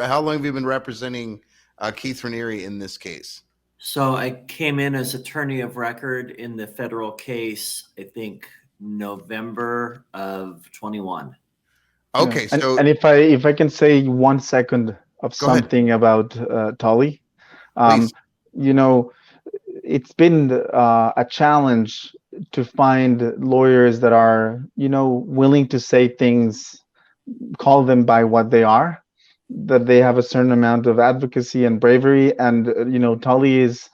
How long have you been representing Keith Raniere in this case? So I came in as attorney of record in the federal case, I think November of 21. Yeah. Okay, so and if I can say 1 second of go ahead, something about Tully, please. um, you know, it's been a challenge to find lawyers that are, willing to say things, call them by what they are, that they have a certain amount of advocacy and bravery. And, Tully is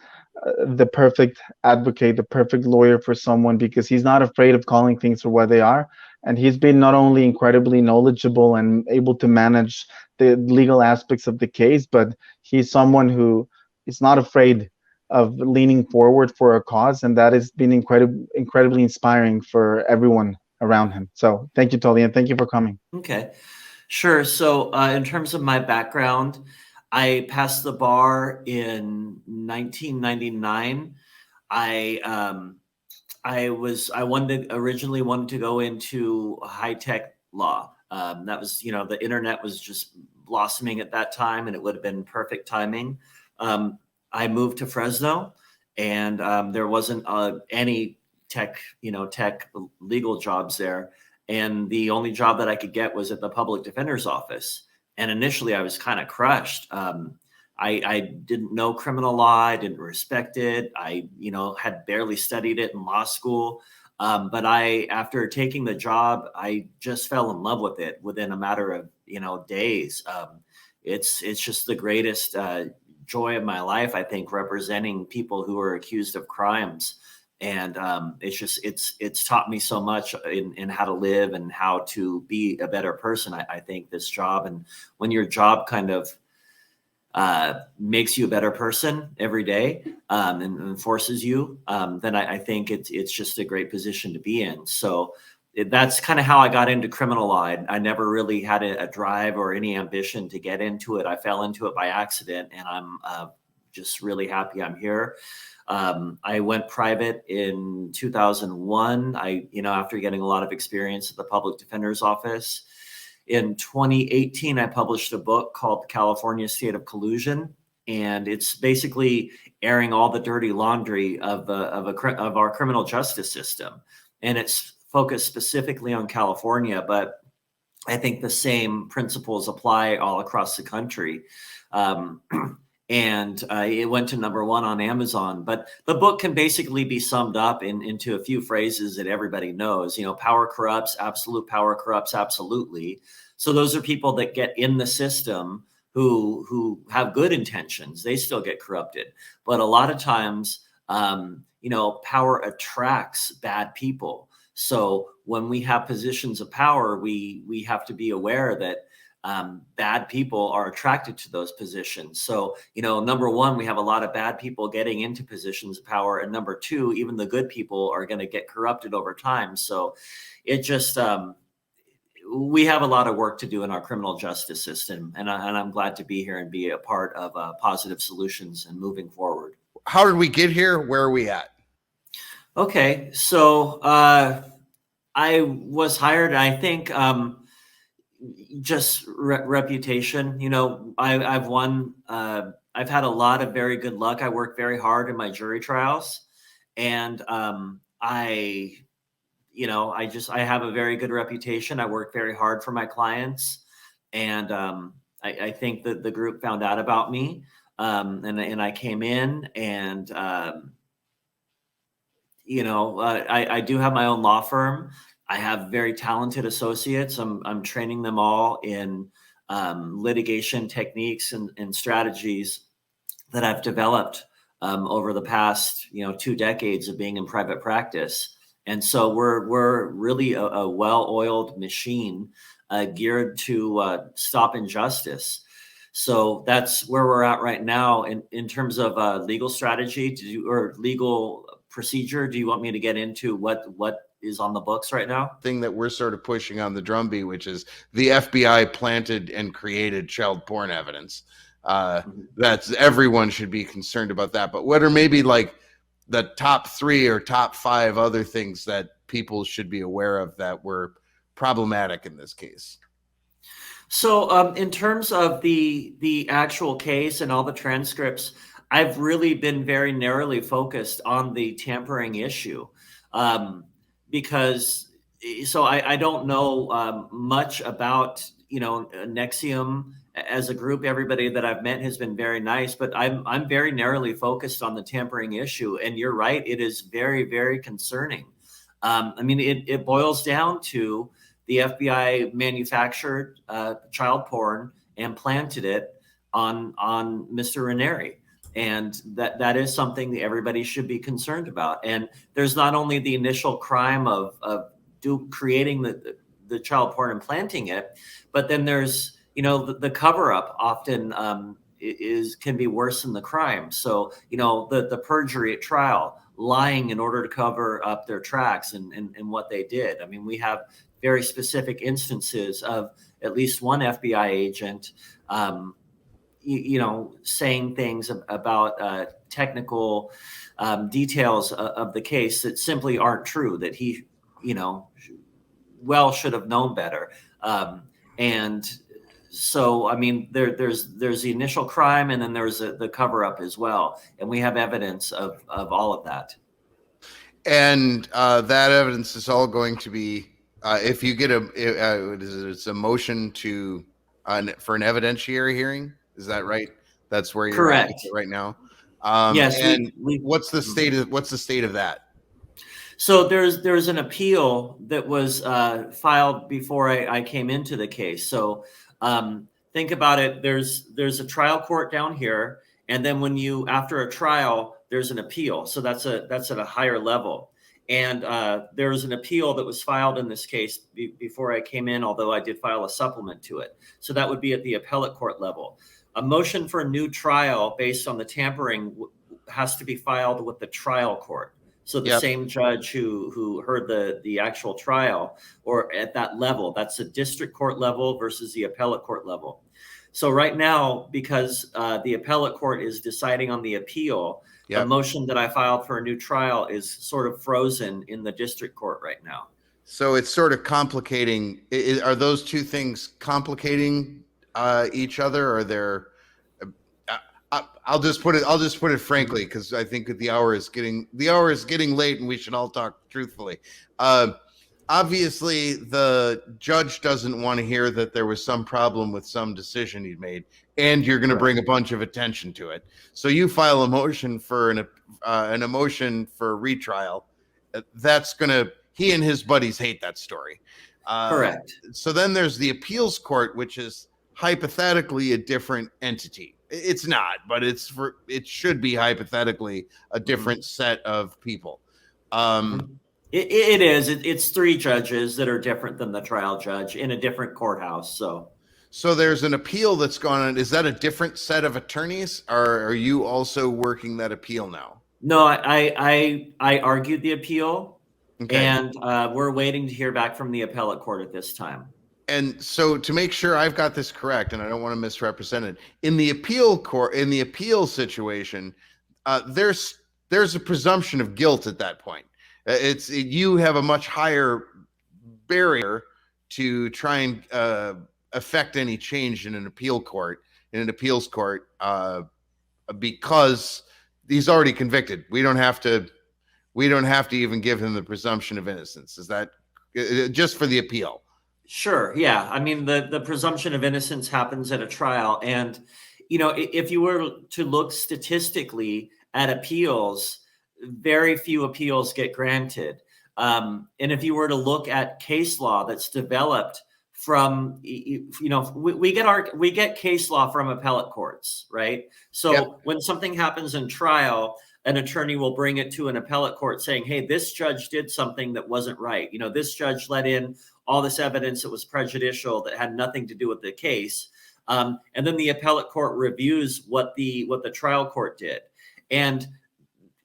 the perfect advocate, the perfect lawyer for someone because he's not afraid of calling things for what they are. And he's been not only incredibly knowledgeable and able to manage the legal aspects of the case, but he's someone who is not afraid of leaning forward for a cause. And that has been incredibly inspiring for everyone around him. So thank you, Tully, and thank you for coming. Okay, sure. So in terms of my background, I passed the bar in 1999. Originally wanted to go into high tech law. That was, the internet was just blossoming at that time, and it would have been perfect timing. I moved to Fresno, and there wasn't any tech legal jobs there. And the only job that I could get was at the public defender's office. And initially I was kind of crushed. I didn't know criminal law. I didn't respect it. I, had barely studied it in law school. But after taking the job, I just fell in love with it within a matter of, days. It's just the greatest joy of my life, I think, representing people who are accused of crimes. And it's taught me so much in how to live and how to be a better person. I think this job, and when your job kind of makes you a better person every day and forces you, then I think it's just a great position to be in. So that's kind of how I got into criminal law. I never really had a drive or any ambition to get into it. I fell into it by accident, and I'm just really happy I'm here. I went private in 2001. After getting a lot of experience at the public defender's office. In 2018, I published a book called California State of Collusion, and it's basically airing all the dirty laundry of our criminal justice system. And it's focused specifically on California, but I think the same principles apply all across the country. And it went to #1 on Amazon. But the book can basically be summed up into a few phrases that everybody knows. Power corrupts, absolute power corrupts absolutely. So those are people that get in the system who have good intentions. They still get corrupted. But a lot of times, power attracts bad people. So when we have positions of power, we have to be aware that bad people are attracted to those positions. So, #1, we have a lot of bad people getting into positions of power. And #2, even the good people are going to get corrupted over time. So it just, we have a lot of work to do in our criminal justice system. And I'm glad to be here and be a part of positive solutions and moving forward. How did we get here? Where are we at? Okay. So I was hired, I think, just reputation. I've won. I've had a lot of very good luck. I work very hard in my jury trials, and I have a very good reputation. I work very hard for my clients, and I think that the group found out about me, and I came in, and I do have my own law firm. I have very talented associates. I'm training them all in litigation techniques and strategies that I've developed over the past 2 decades of being in private practice. And so we're really a well-oiled machine geared to stop injustice. So that's where we're at right now in terms of legal strategy or legal procedure. Do you want me to get into what is on the books right now? Thing that we're sort of pushing on the drumbeat, which is the FBI planted and created child porn evidence. That's everyone should be concerned about that. But what are maybe like the top 3 or top 5 other things that people should be aware of that were problematic in this case? So, in terms of the actual case and all the transcripts, I've really been very narrowly focused on the tampering issue, um, because so I don't know much about Nexium as a group. Everybody that I've met has been very nice, but I'm very narrowly focused on the tampering issue. And you're right, it is very, very concerning. I mean, it boils down to the FBI manufactured child porn and planted it on Mr. Raniere. And that is something that everybody should be concerned about. And there's not only the initial crime of creating the child porn and planting it, but then there's the cover up often can be worse than the crime. So the perjury at trial, lying in order to cover up their tracks and what they did. I mean, we have very specific instances of at least one FBI agent, saying things about technical details of the case that simply aren't true, that he, should have known better. And so, I mean, there's the initial crime, and then there's the cover up as well. And we have evidence of all of that. And that evidence is all going to be, if you get it's a motion to for an evidentiary hearing. Is that right? That's where you're correct at right now. Yes. And what's the state of that? So there's an appeal that was filed before I came into the case. So think about it. There's a trial court down here, and then after a trial, there's an appeal. So that's at a higher level. And there was an appeal that was filed in this case before I came in, although I did file a supplement to it. So that would be at the appellate court level. A motion for a new trial based on the tampering has to be filed with the trial court. So the same judge who heard the actual trial, or at that level, that's the district court level versus the appellate court level. So right now, because the appellate court is deciding on the appeal, the motion that I filed for a new trial is sort of frozen in the district court right now. So it's sort of complicating. Are those two things complicating each other? Or they're I'll just put it frankly, because I think that the hour is getting late, and we should all talk truthfully. Obviously, the judge doesn't want to hear that there was some problem with some decision he'd made, and you're going to bring a bunch of attention to it. So you file a motion for an emotion for retrial. He and his buddies hate that story. Correct. So then there's the appeals court, which is hypothetically a different entity. It's not, but it should be hypothetically a different set of people. It is. It's three judges that are different than the trial judge in a different courthouse. So there's an appeal that's gone on. Is that a different set of attorneys, or are you also working that appeal now? No, I argued the appeal, okay. And we're waiting to hear back from the appellate court at this time. And so, to make sure I've got this correct, and I don't want to misrepresent it, in the appeal court, in the appeal situation, there's a presumption of guilt at that point. You have a much higher barrier to try and affect any change in an appeals court, because he's already convicted. We don't have to even give him the presumption of innocence. Is that just for the appeal? Sure. Yeah. I mean, the presumption of innocence happens at a trial, and if you were to look statistically at appeals, very few appeals get granted. And if you were to look at case law that's developed from, we get case law from appellate courts, right? So when something happens in trial, an attorney will bring it to an appellate court saying, hey, this judge did something that wasn't right. This judge let in all this evidence that was prejudicial, that had nothing to do with the case. And then the appellate court reviews what the trial court did. And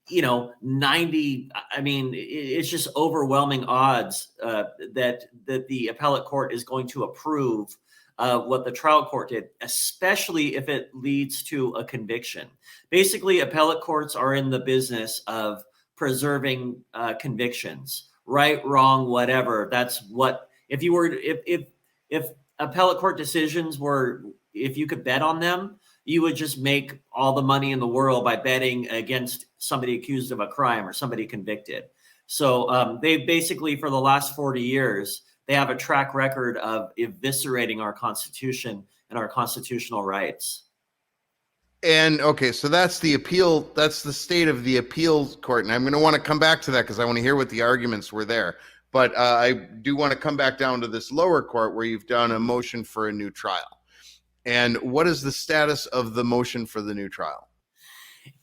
it's just overwhelming odds that the appellate court is going to approve what the trial court did, especially if it leads to a conviction. Basically, appellate courts are in the business of preserving convictions, right, wrong, whatever. That's what, if appellate court decisions were, if you could bet on them, you would just make all the money in the world by betting against somebody accused of a crime or somebody convicted. So they basically, for the last 40 years, they have a track record of eviscerating our Constitution and our constitutional rights. And okay, so that's the appeal. That's the state of the appeals court. And I'm going to want to come back to that because I want to hear what the arguments were there. But I do want to come back down to this lower court where you've done a motion for a new trial. And what is the status of the motion for the new trial?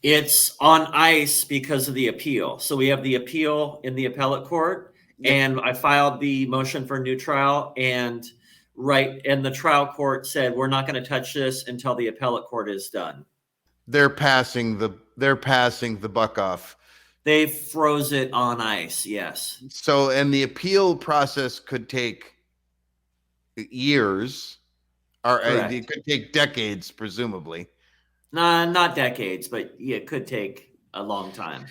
It's on ice because of the appeal. So we have the appeal in the appellate court, and I filed the motion for a new trial, and the trial court said we're not going to touch this until the appellate court is done. They're passing the buck off. They froze it on ice, yes. So, and the appeal process could take years, or it could take decades, presumably. Nah, not decades, but yeah, it could take a long time.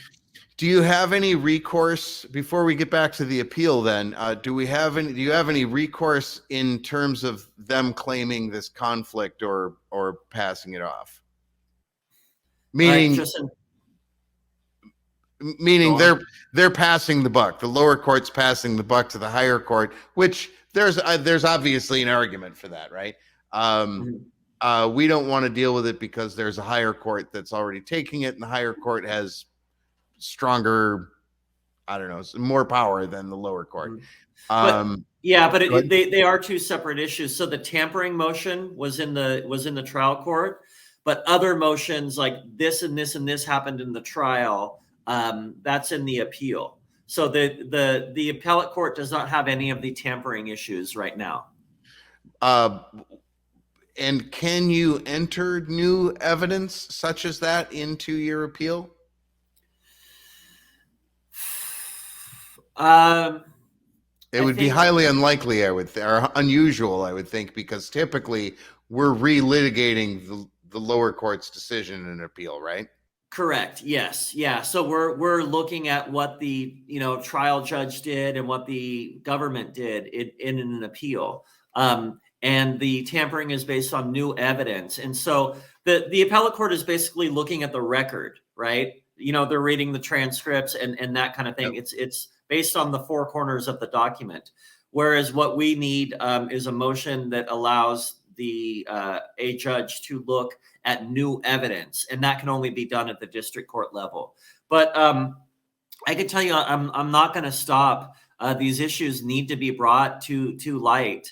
Do you have any recourse before we get back to the appeal? Then, do you have any recourse in terms of them claiming this conflict or passing it off? Meaning, they're passing the buck. The lower court's passing the buck to the higher court, which there's obviously an argument for that, right? We don't want to deal with it because there's a higher court that's already taking it, and the higher court has stronger, I don't know, more power than the lower court. But they are two separate issues. So the tampering motion was in the trial court, but other motions like this and this and this happened in the trial. That's in the appeal. So the appellate court does not have any of the tampering issues right now. And can you enter new evidence such as that into your appeal? It would be highly unlikely, or unusual, I would think, because typically we're relitigating the lower court's decision in an appeal, right? Correct. Yes. Yeah. So we're looking at what the trial judge did and what the government did in an appeal. And the tampering is based on new evidence. And so the appellate court is basically looking at the record, right? They're reading the transcripts and that kind of thing. Yep. It's based on the four corners of the document. Whereas what we need is a motion that allows a judge to look at new evidence, and that can only be done at the district court level. But I can tell you, I'm not going to stop. These issues need to be brought to light.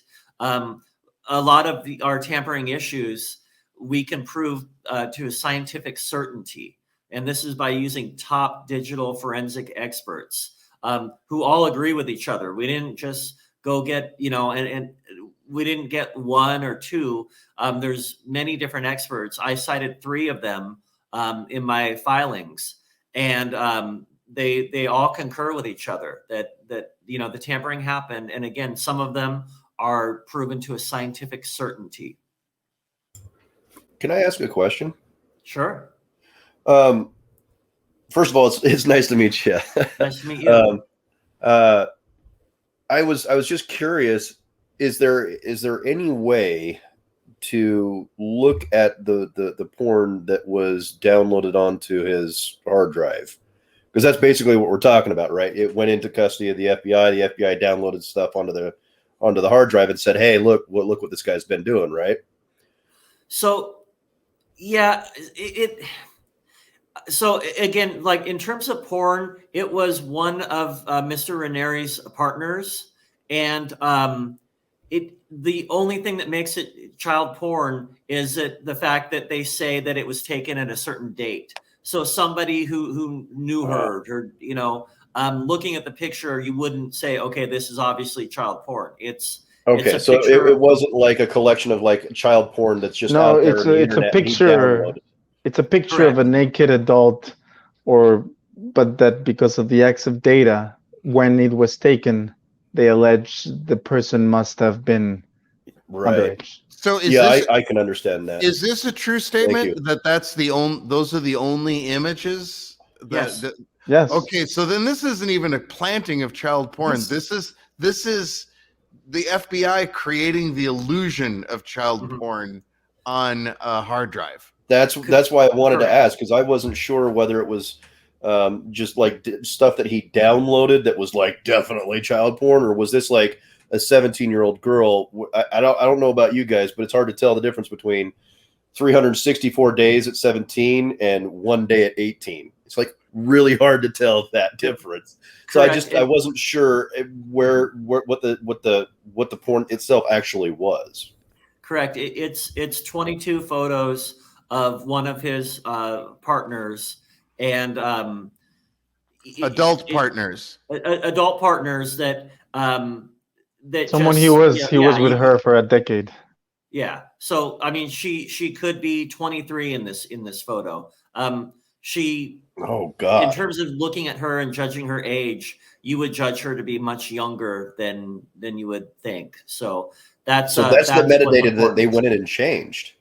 A lot of our tampering issues we can prove to a scientific certainty, and this is by using top digital forensic experts who all agree with each other. We didn't just go get and we didn't get one or two. There's many different experts. I cited 3 of them in my filings, and they all concur with each other that the tampering happened. And again, some of them are proven to a scientific certainty. Can I ask a question? Sure. First of all, it's nice to meet you. Nice to meet you. I was just curious. Is there any way to look at the porn that was downloaded onto his hard drive? Because that's basically what we're talking about, right? It went into custody of the FBI. The FBI downloaded stuff onto the hard drive and said, "Hey, look what this guy's been doing," right? So, yeah, So again, like in terms of porn, it was one of Mr. Raniere's partners, and the only thing that makes it child porn is that the fact that they say that it was taken at a certain date. So somebody who knew her, or looking at the picture, you wouldn't say, okay, this is obviously child porn. It's so it wasn't like a collection of like child porn that's just out there. It's a picture. It's a picture Correct. Of a naked adult, but that because of the acts of data, when it was taken, they allege the person must have been underage. So I can understand that. Is this a true statement those are the only images? Yes. Yes. Okay, so then this isn't even a planting of child porn. This is the FBI creating the illusion of child Mhm. porn on a hard drive. That's why I wanted to Correct. ask, because I wasn't sure whether it was just like stuff that he downloaded that was like definitely child porn, or was this like a 17-year-old girl? I don't know about you guys, but it's hard to tell the difference between 364 days at 17 and 1 day at 18. It's like really hard to tell that difference. So Correct. I wasn't sure what the porn itself actually was. Correct. It's 22 photos of one of his partners and Adult partners. adult partners that Someone just, he was yeah, he was yeah, with her for a decade. Yeah. So I mean, she could be 23 in this photo. She, Oh God! in terms of looking at her and judging her age, you would judge her to be much younger than you would think. So that's the what's metadata that they important. went in and changed.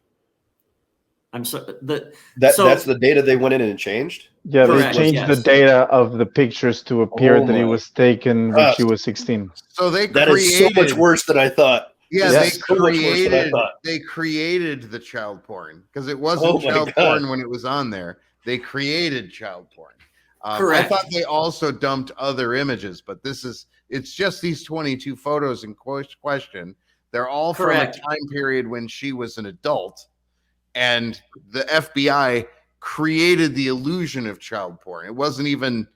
I'm sorry. That's the data they went in and changed. Yeah, Correct, they changed the yes. data of the pictures to appear Oh that he my was taken when she gosh. was 16. So they That created is so much worse than I thought. Yeah, Yes. So much worse than I thought. they created the child porn because it wasn't Oh my child God. porn when it was on there. They created child porn. I Correct. thought they also dumped other images, but it's just these 22 photos in question. They're all Correct. from a time period when she was an adult, and the FBI created the illusion of child porn. It wasn't even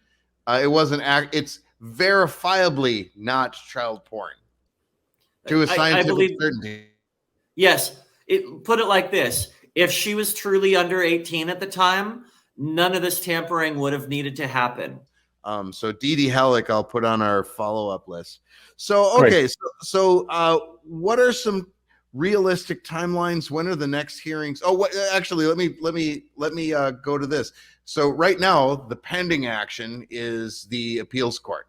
it's verifiably not child porn to a I scientific believe, certainty. yes. Put it like this: if she was truly under 18 at the time, none of this tampering would have needed to happen. So Dee Dee Hellick, I'll put on our follow-up list. So Great. okay, so what are some realistic timelines? When are the next hearings? Oh, actually, let me go to this. So right now, the pending action is the appeals court,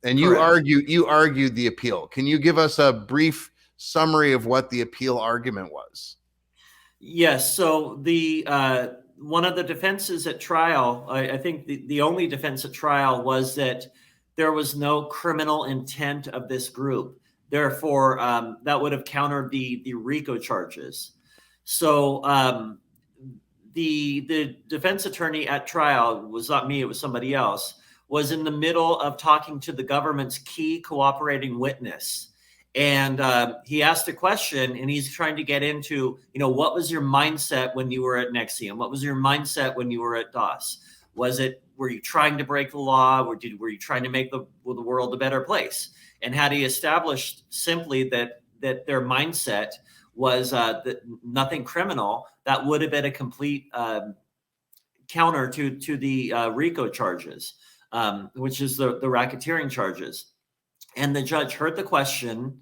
and you Correct. argued the appeal. Can you give us a brief summary of what the appeal argument was? Yes. So the one of the defenses at trial, I think the only defense at trial was that there was no criminal intent of this group. Therefore, that would have countered the RICO charges. So the defense attorney at trial, was not me, it was somebody else, was in the middle of talking to the government's key cooperating witness. And he asked a question, and he's trying to get into, what was your mindset when you were at Nexium? What was your mindset when you were at DOS? Were you trying to break the law? Were you trying to make the world a better place? And had he established simply that their mindset was that nothing criminal, that would have been a complete counter to the RICO charges, which is the racketeering charges. And the judge heard the question,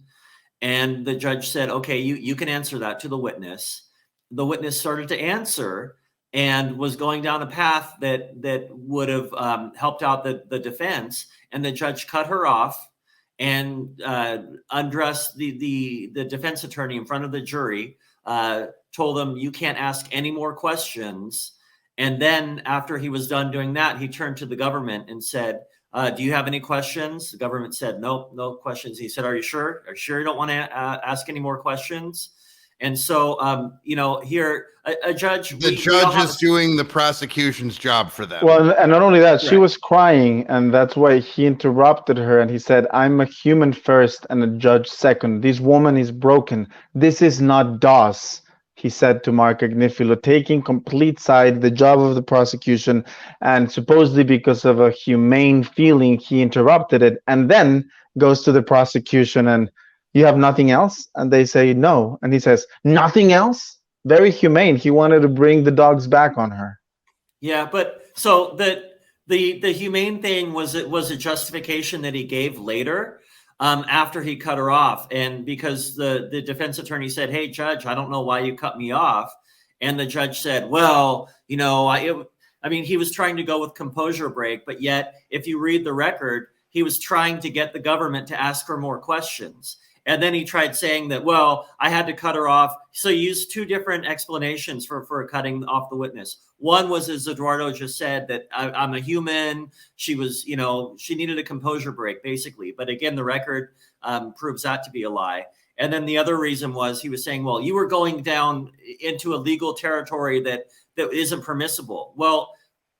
and the judge said, okay, you can answer that to the witness. The witness started to answer and was going down a path that would have helped out the defense. And the judge cut her off and undressed the defense attorney in front of the jury, told them, you can't ask any more questions. And then after he was done doing that, he turned to the government and said, do you have any questions? The government said, nope, no questions. He said, are you sure? Are you sure you don't want to ask any more questions? And so, here, a judge... The judge is doing the prosecution's job for them. Well, and not only that, she Right. was crying, and that's why he interrupted her, and he said, I'm a human first and a judge second. This woman is broken. This is not DOS, he said to Mark Agnifilo, taking complete side, the job of the prosecution, and supposedly because of a humane feeling, he interrupted it, and then goes to the prosecution and, you have nothing else? And they say no. And he says, nothing else? Very humane. He wanted to bring the dogs back on her. Yeah, but so the humane thing was a justification that he gave later after he cut her off. And because the defense attorney said, hey, judge, I don't know why you cut me off. And the judge said, well, he was trying to go with composure break, but yet if you read the record, he was trying to get the government to ask for more questions. And then he tried saying that, well, I had to cut her off. So he used two different explanations for cutting off the witness. One was, as Eduardo just said, that I'm a human. She was, she needed a composure break, basically. But again, the record proves that to be a lie. And then the other reason was he was saying, well, you were going down into a legal territory that isn't permissible. Well,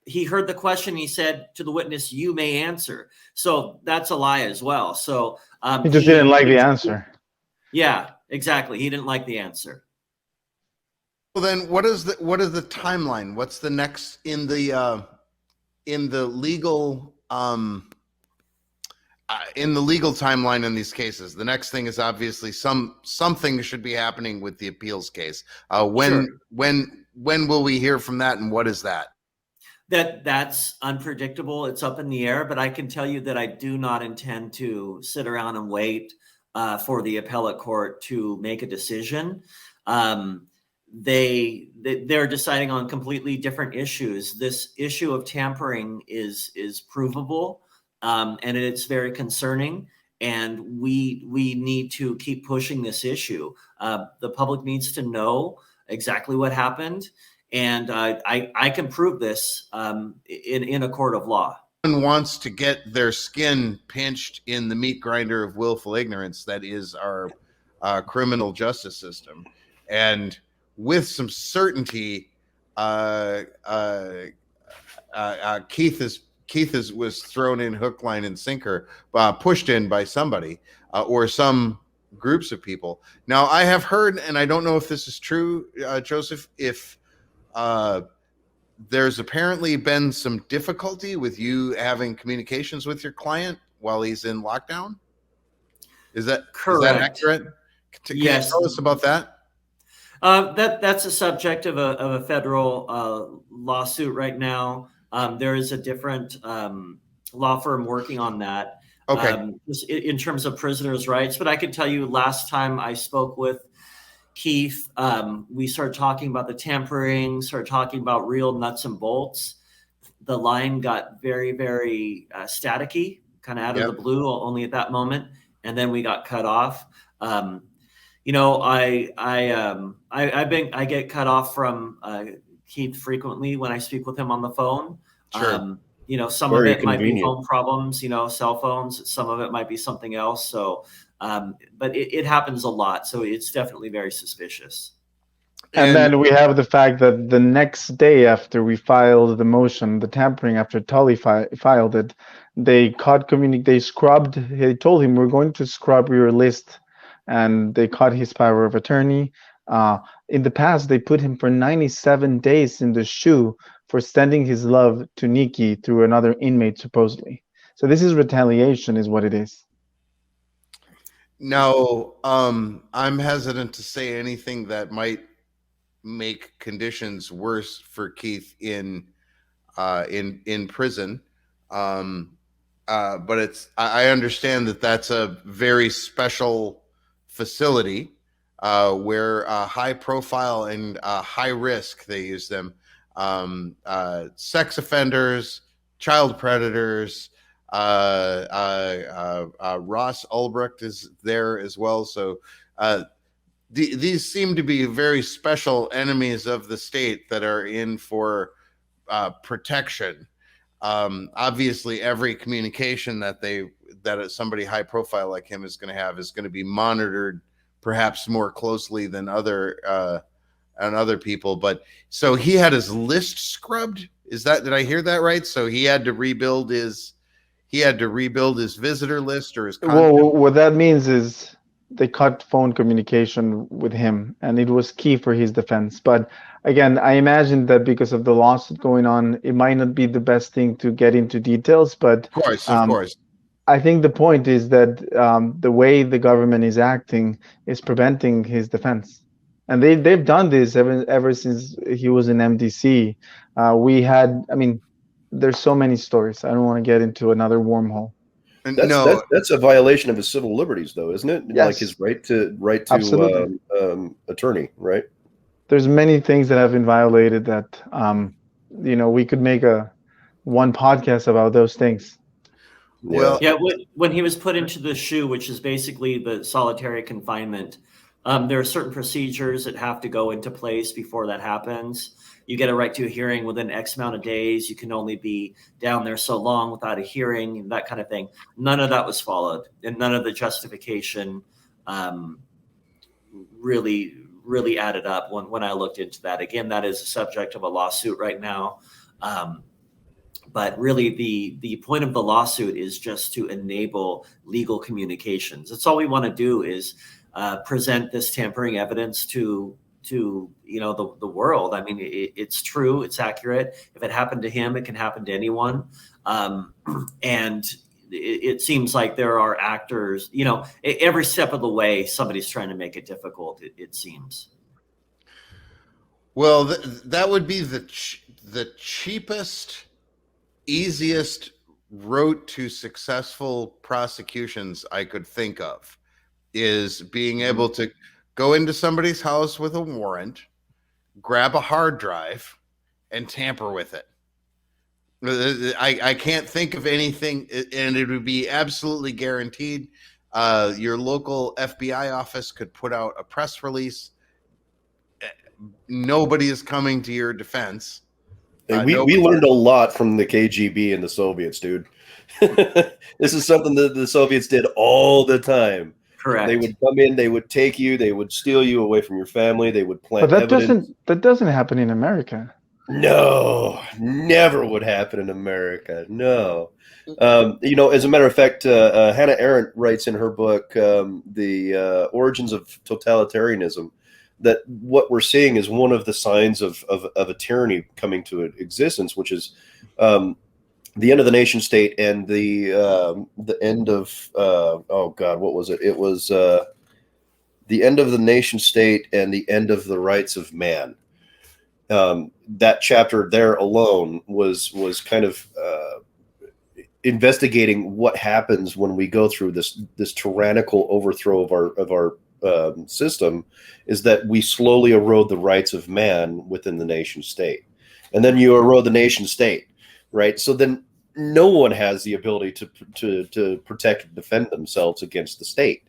he heard the question. He said to the witness, you may answer. So that's a lie as well. So he just didn't like the answer. Yeah, exactly. He didn't like the answer. Well, then what is the timeline? What's the next in the legal timeline in these cases? The next thing is obviously something should be happening with the appeals case. When will we hear from that, and what is that? That's unpredictable. It's up in the air, but I can tell you that I do not intend to sit around and wait for the appellate court to make a decision. They're deciding on completely different issues. This issue of tampering is provable, and it's very concerning. And we need to keep pushing this issue. The public needs to know exactly what happened. And I can prove this in a court of law. One wants to get their skin pinched in the meat grinder of willful ignorance that is our criminal justice system. And with some certainty, Keith was thrown in hook, line, and sinker, pushed in by somebody or some groups of people. Now, I have heard, and I don't know if this is true, Joseph, if there's apparently been some difficulty with you having communications with your client while he's in lockdown. Is that correct? Is that accurate? Can you tell us about that? That's a subject of a federal lawsuit right now. There is a different law firm working on that. Okay. In terms of prisoners' rights, but I can tell you, last time I spoke with Keith, we started talking about the tampering, started talking about real nuts and bolts. The line got very, very staticky, kind of out of the blue, only at that moment, and then we got cut off. I get cut off from Keith frequently when I speak with him on the phone. Sure. Some of it might be phone problems, cell phones. Some of it might be something else. So, but it happens a lot. So it's definitely very suspicious. And then we have the fact that the next day after we filed the motion, the tampering, after Tully filed it, they scrubbed. They told him, we're going to scrub your list, and they cut his power of attorney. In the past, they put him for 97 days in the shoe for sending his love to Nikki through another inmate, supposedly. So this is retaliation, is what it is. No, I'm hesitant to say anything that might make conditions worse for Keith in prison. But I understand that that's a very special facility where high profile and high risk, they use them, sex offenders, child predators. Ross Ulbricht is there as well. So these seem to be very special enemies of the state that are in for protection. Obviously, every communication that somebody high profile like him is going to have is going to be monitored, perhaps more closely than other people. But so he had his list scrubbed. Did I hear that right? So he had to rebuild his visitor list or his content? Well, what that means is they cut phone communication with him, and it was key for his defense. But again, I imagine that because of the lawsuit going on, it might not be the best thing to get into details. But of course. I think the point is that the way the government is acting is preventing his defense. And they've done this ever since he was in MDC. There's so many stories. I don't want to get into another wormhole. That's a violation of his civil liberties, though, isn't it? Yes. Like his right to attorney, right? There's many things that have been violated that we could make one podcast about those things. Well, Yeah, when he was put into the SHU, which is basically the solitary confinement, there are certain procedures that have to go into place before that happens. You get a right to a hearing within X amount of days. You can only be down there so long without a hearing, and that kind of thing. None of that was followed, and none of the justification really added up when I looked into that. Again, that is a subject of a lawsuit right now. But really, the point of the lawsuit is just to enable legal communications. That's all we want to do is present this tampering evidence to the world. I mean, it's true, it's accurate. If it happened to him, it can happen to anyone. And it seems like there are actors, every step of the way, somebody's trying to make it difficult. It seems. Well, that would be the cheapest, easiest route to successful prosecutions I could think of, is being able to go into somebody's house with a warrant, grab a hard drive, and tamper with it. I can't think of anything, and it would be absolutely guaranteed. Your local FBI office could put out a press release. Nobody is coming to your defense. We learned a lot from the KGB and the Soviets, dude. This is something that the Soviets did all the time. Correct. They would come in, they would take you, they would steal you away from your family, they would plant But evidence. that doesn't happen in America. No, never would happen in America. No. As a matter of fact, Hannah Arendt writes in her book, The Origins of Totalitarianism, that what we're seeing is one of the signs of a tyranny coming to existence, which is the end of the nation state and the end of what was it? It was the end of the nation state and the end of the rights of man. That chapter there alone was kind of investigating what happens when we go through this tyrannical overthrow of our system, is that we slowly erode the rights of man within the nation state, and then you erode the nation state, right? So then no one has the ability to protect and defend themselves against the state.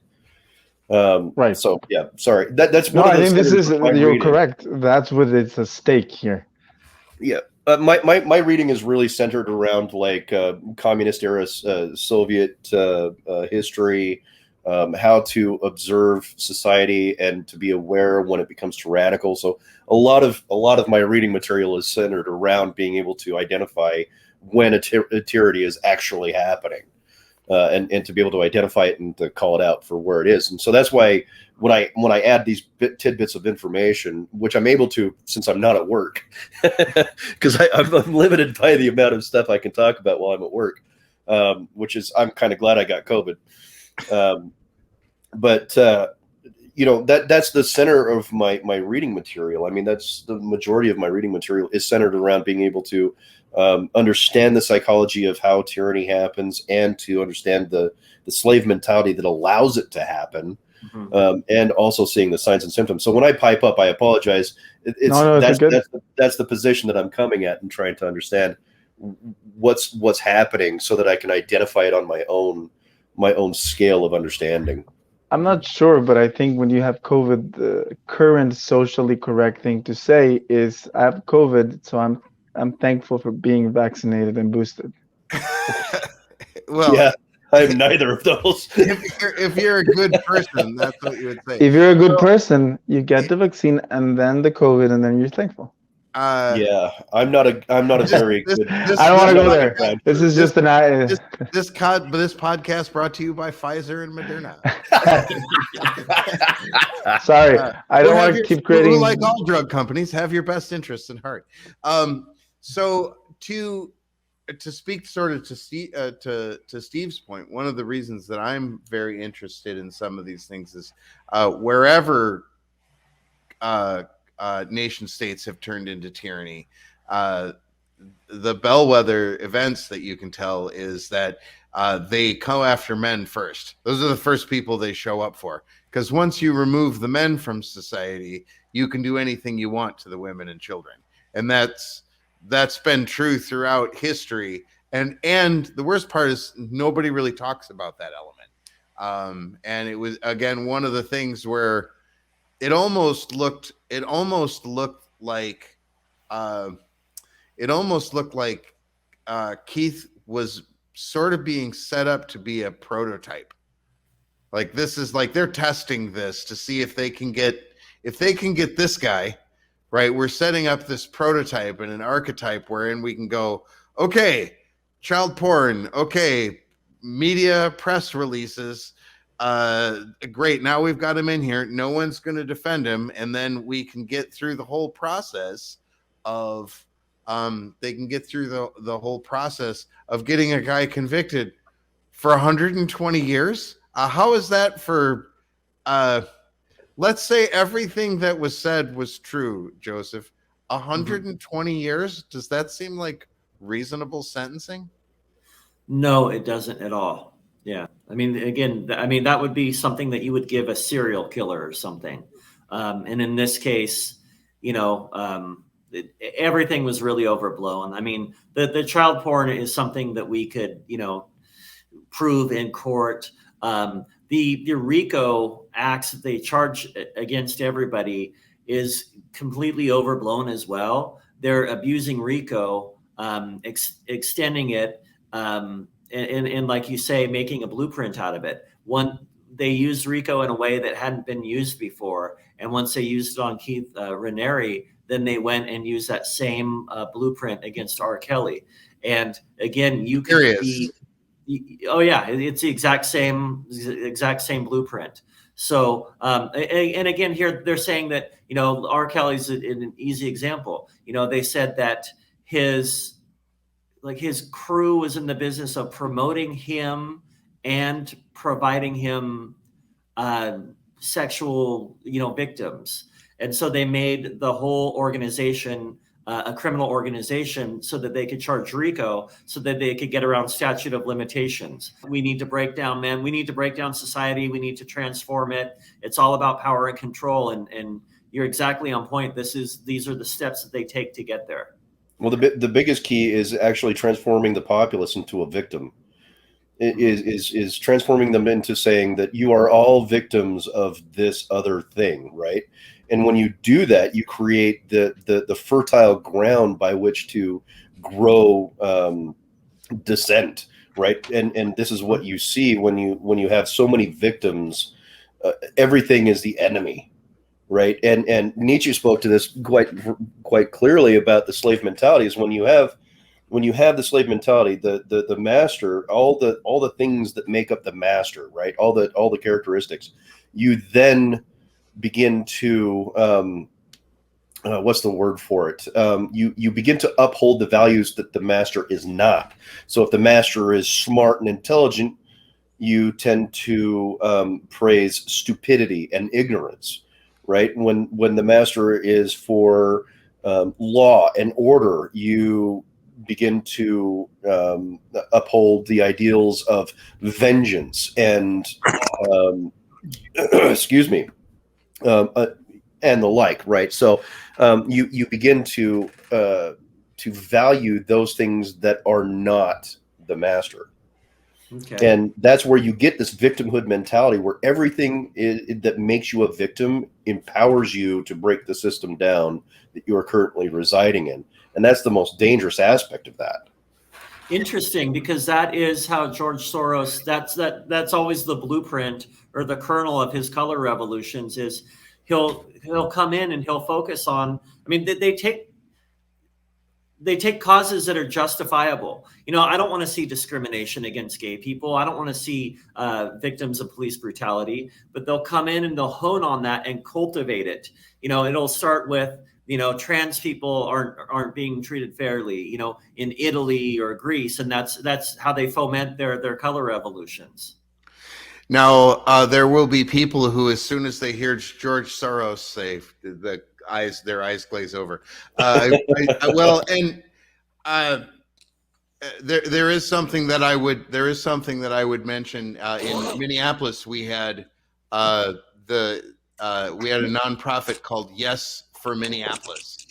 Right. So yeah, sorry. That's No, one of I think this is, standards of my you're reading. correct. That's what it's a stake here. Yeah. My reading is really centered around like communist era Soviet history, how to observe society and to be aware when it becomes tyrannical. So a lot of my reading material is centered around being able to identify when a tyranny is actually happening, and to be able to identify it and to call it out for where it is. And so that's why when I add these tidbits of information, which I'm able to since I'm not at work, because I'm limited by the amount of stuff I can talk about while I'm at work, which is I'm kind of glad I got COVID. But that's the center of my reading material. I mean, that's the majority of my reading material is centered around being able to understand the psychology of how tyranny happens and to understand the slave mentality that allows it to happen, and also seeing the signs and symptoms. So when I pipe up, I apologize. That's the position that I'm coming at and trying to understand what's happening so that I can identify it on my own scale of understanding. I'm not sure, but I think when you have COVID, the current socially correct thing to say is, I have COVID, so I'm thankful for being vaccinated and boosted. Well, yeah, I'm neither of those. if you're a good person, that's what you would say. If you're a good person, you get the vaccine and then the COVID, and then you're thankful. Yeah, I'm not a very good. I don't want to go there. This is just this podcast brought to you by Pfizer and Moderna. Sorry, I don't want to keep creating. Like all drug companies, have your best interests in heart. So to speak sort of to Steve's point, one of the reasons that I'm very interested in some of these things is wherever nation states have turned into tyranny, the bellwether events that you can tell is that they go after men first. Those are the first people they show up for, because once you remove the men from society, you can do anything you want to the women and children, and that's been true throughout history. and the worst part is nobody really talks about that element. And it was, again, one of the things where it almost looked like Keith was sort of being set up to be a prototype. Like, this is like they're testing this to see if they can get this guy, right? We're setting up this prototype and an archetype wherein we can go, okay, child porn, okay, media press releases, great, now we've got him in here, no one's going to defend him, and then we can get through the whole process of the whole process of getting a guy convicted for 120 years. How is that for let's say everything that was said was true, Joseph? 120 years, does that seem like reasonable sentencing? No, it doesn't at all. Yeah. I mean, again, that would be something that you would give a serial killer or something. And in this case, everything was really overblown. I mean, the child porn is something that we could, prove in court. The RICO acts that they charge against everybody is completely overblown as well. They're abusing RICO, extending it, and like you say, making a blueprint out of it. They used RICO in a way that hadn't been used before, and once they used it on Keith Raniere, then they went and used that same blueprint against R. Kelly. And again, you could be. Oh yeah, it's the exact same blueprint. So, and again, here they're saying that, R. Kelly's an easy example. They said that his crew was in the business of promoting him and providing him sexual, victims. And so they made the whole organization a criminal organization so that they could charge RICO, so that they could get around statute of limitations. We need to break down men. We need to break down society. We need to transform it. It's all about power and control. And you're exactly on point. These are the steps that they take to get there. Well, the biggest key is actually transforming the populace into a victim. It is transforming them into saying that you are all victims of this other thing, right? And when you do that, you create the fertile ground by which to grow dissent, right? And this is what you see when you have so many victims. Everything is the enemy, right? And Nietzsche spoke to this quite clearly about the slave mentality. Is when you have the slave mentality, the master, all the things that make up the master, right? All the characteristics, you then begin to what's the word for it? You begin to uphold the values that the master is not. So if the master is smart and intelligent, you tend to praise stupidity and ignorance, right? When the master is for law and order, you begin to uphold the ideals of vengeance and excuse me, and the like, right? So you begin to value those things that are not the master. Okay. And that's where you get this victimhood mentality, where everything that makes you a victim empowers you to break the system down that you are currently residing in. And that's the most dangerous aspect of that. Interesting, because that is how George Soros, that's always the blueprint or the kernel of his color revolutions. Is he'll come in and he'll focus on, I mean, they take causes that are justifiable. I don't want to see discrimination against gay people. I don't want to see victims of police brutality, but they'll come in and they'll hone on that and cultivate it. It'll start with, trans people aren't being treated fairly, in Italy or Greece. And that's how they foment their color revolutions. Now, there will be people who, as soon as they hear George Soros say, their eyes glaze over. There is something that I would mention. In Minneapolis, we had a nonprofit called Yes for Minneapolis,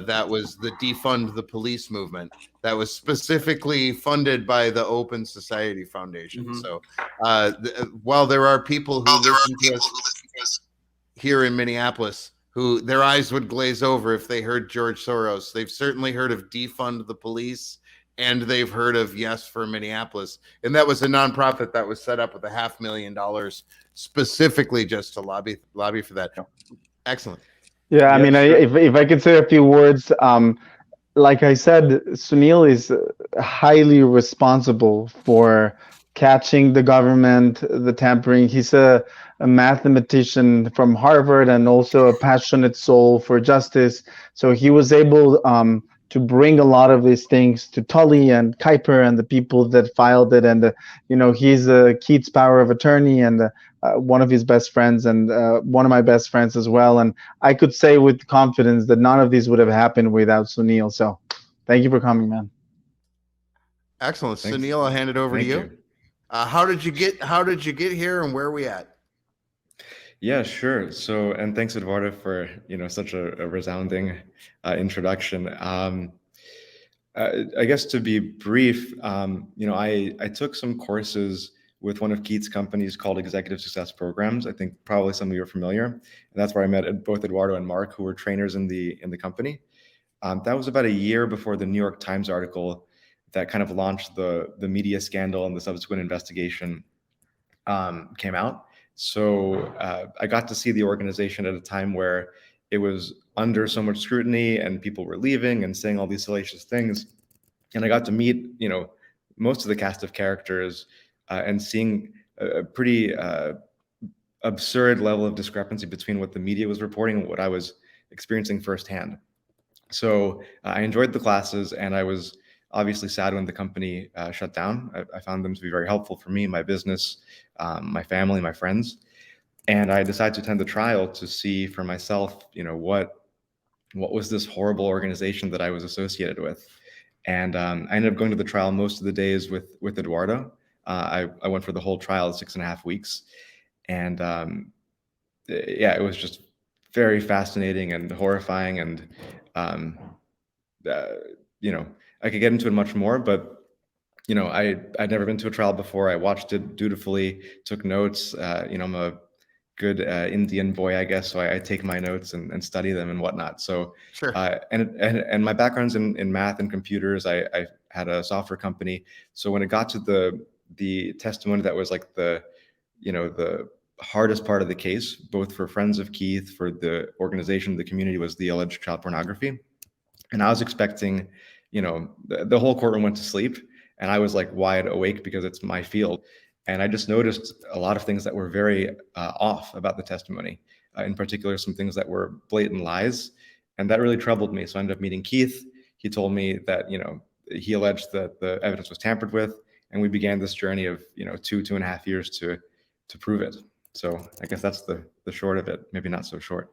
that was the defund the police movement that was specifically funded by the Open Society Foundation. Mhm. So while there are people who listen to us here in Minneapolis who their eyes would glaze over if they heard George Soros, they've certainly heard of defund the police, and they've heard of Yes for Minneapolis. And that was a nonprofit that was set up with $500,000 specifically just to lobby for that. Excellent. Yeah, I mean, if I could say a few words, like I said, Sunil is highly responsible for catching the government, the tampering. He's a mathematician from Harvard and also a passionate soul for justice. So he was able to bring a lot of these things to Tully and Kuiper and the people that filed it. And, he's Keith's power of attorney and one of his best friends and one of my best friends as well. And I could say with confidence that none of these would have happened without Sunil. So thank you for coming, man. Excellent. Thanks. Sunil, I'll hand it over to you. How did you get here and where are we at? Yeah, sure. So, and thanks, Eduardo, for such a resounding introduction. I guess to be brief, I took some courses with one of Keith's companies called Executive Success Programs. I think probably some of you are familiar, and that's where I met both Eduardo and Mark, who were trainers in the company. That was about a year before the New York Times article that kind of launched the media scandal and the subsequent investigation came out. So I got to see the organization at a time where it was under so much scrutiny and people were leaving and saying all these salacious things. And I got to meet, most of the cast of characters and seeing a pretty absurd level of discrepancy between what the media was reporting and what I was experiencing firsthand. So I enjoyed the classes, and I was obviously sad when the company shut down. I found them to be very helpful for me, my business, my family, my friends. And I decided to attend the trial to see for myself, what was this horrible organization that I was associated with. And I ended up going to the trial most of the days with Eduardo. I went for the whole trial, 6.5 weeks. And it was just very fascinating and horrifying. And, I could get into it much more, but I'd never been to a trial before. I watched it dutifully, took notes. I'm a good Indian boy, I guess, so I take my notes and study them and whatnot. So, Sure. And my background's in math and computers. I had a software company. So when it got to the testimony that was like the hardest part of the case, both for friends of Keith, for the organization, the community, was the alleged child pornography. And I was expecting, the whole courtroom went to sleep, and I was like wide awake because it's my field. And I just noticed a lot of things that were very off about the testimony, in particular, some things that were blatant lies. And that really troubled me. So I ended up meeting Keith. He told me that, he alleged that the evidence was tampered with. And we began this journey of, 2.5 years to prove it. So I guess that's the short of it, maybe not so short.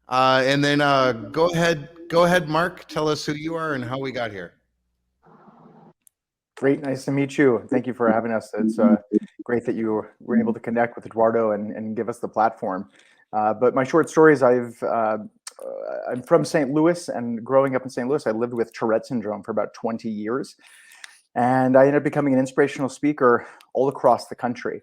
And then go ahead, Mark. Tell us who you are and how we got here. Great, nice to meet you. Thank you for having us. It's great that you were able to connect with Eduardo and give us the platform. But my short story is I'm from St. Louis, and growing up in St. Louis, I lived with Tourette syndrome for about 20 years. And I ended up becoming an inspirational speaker all across the country,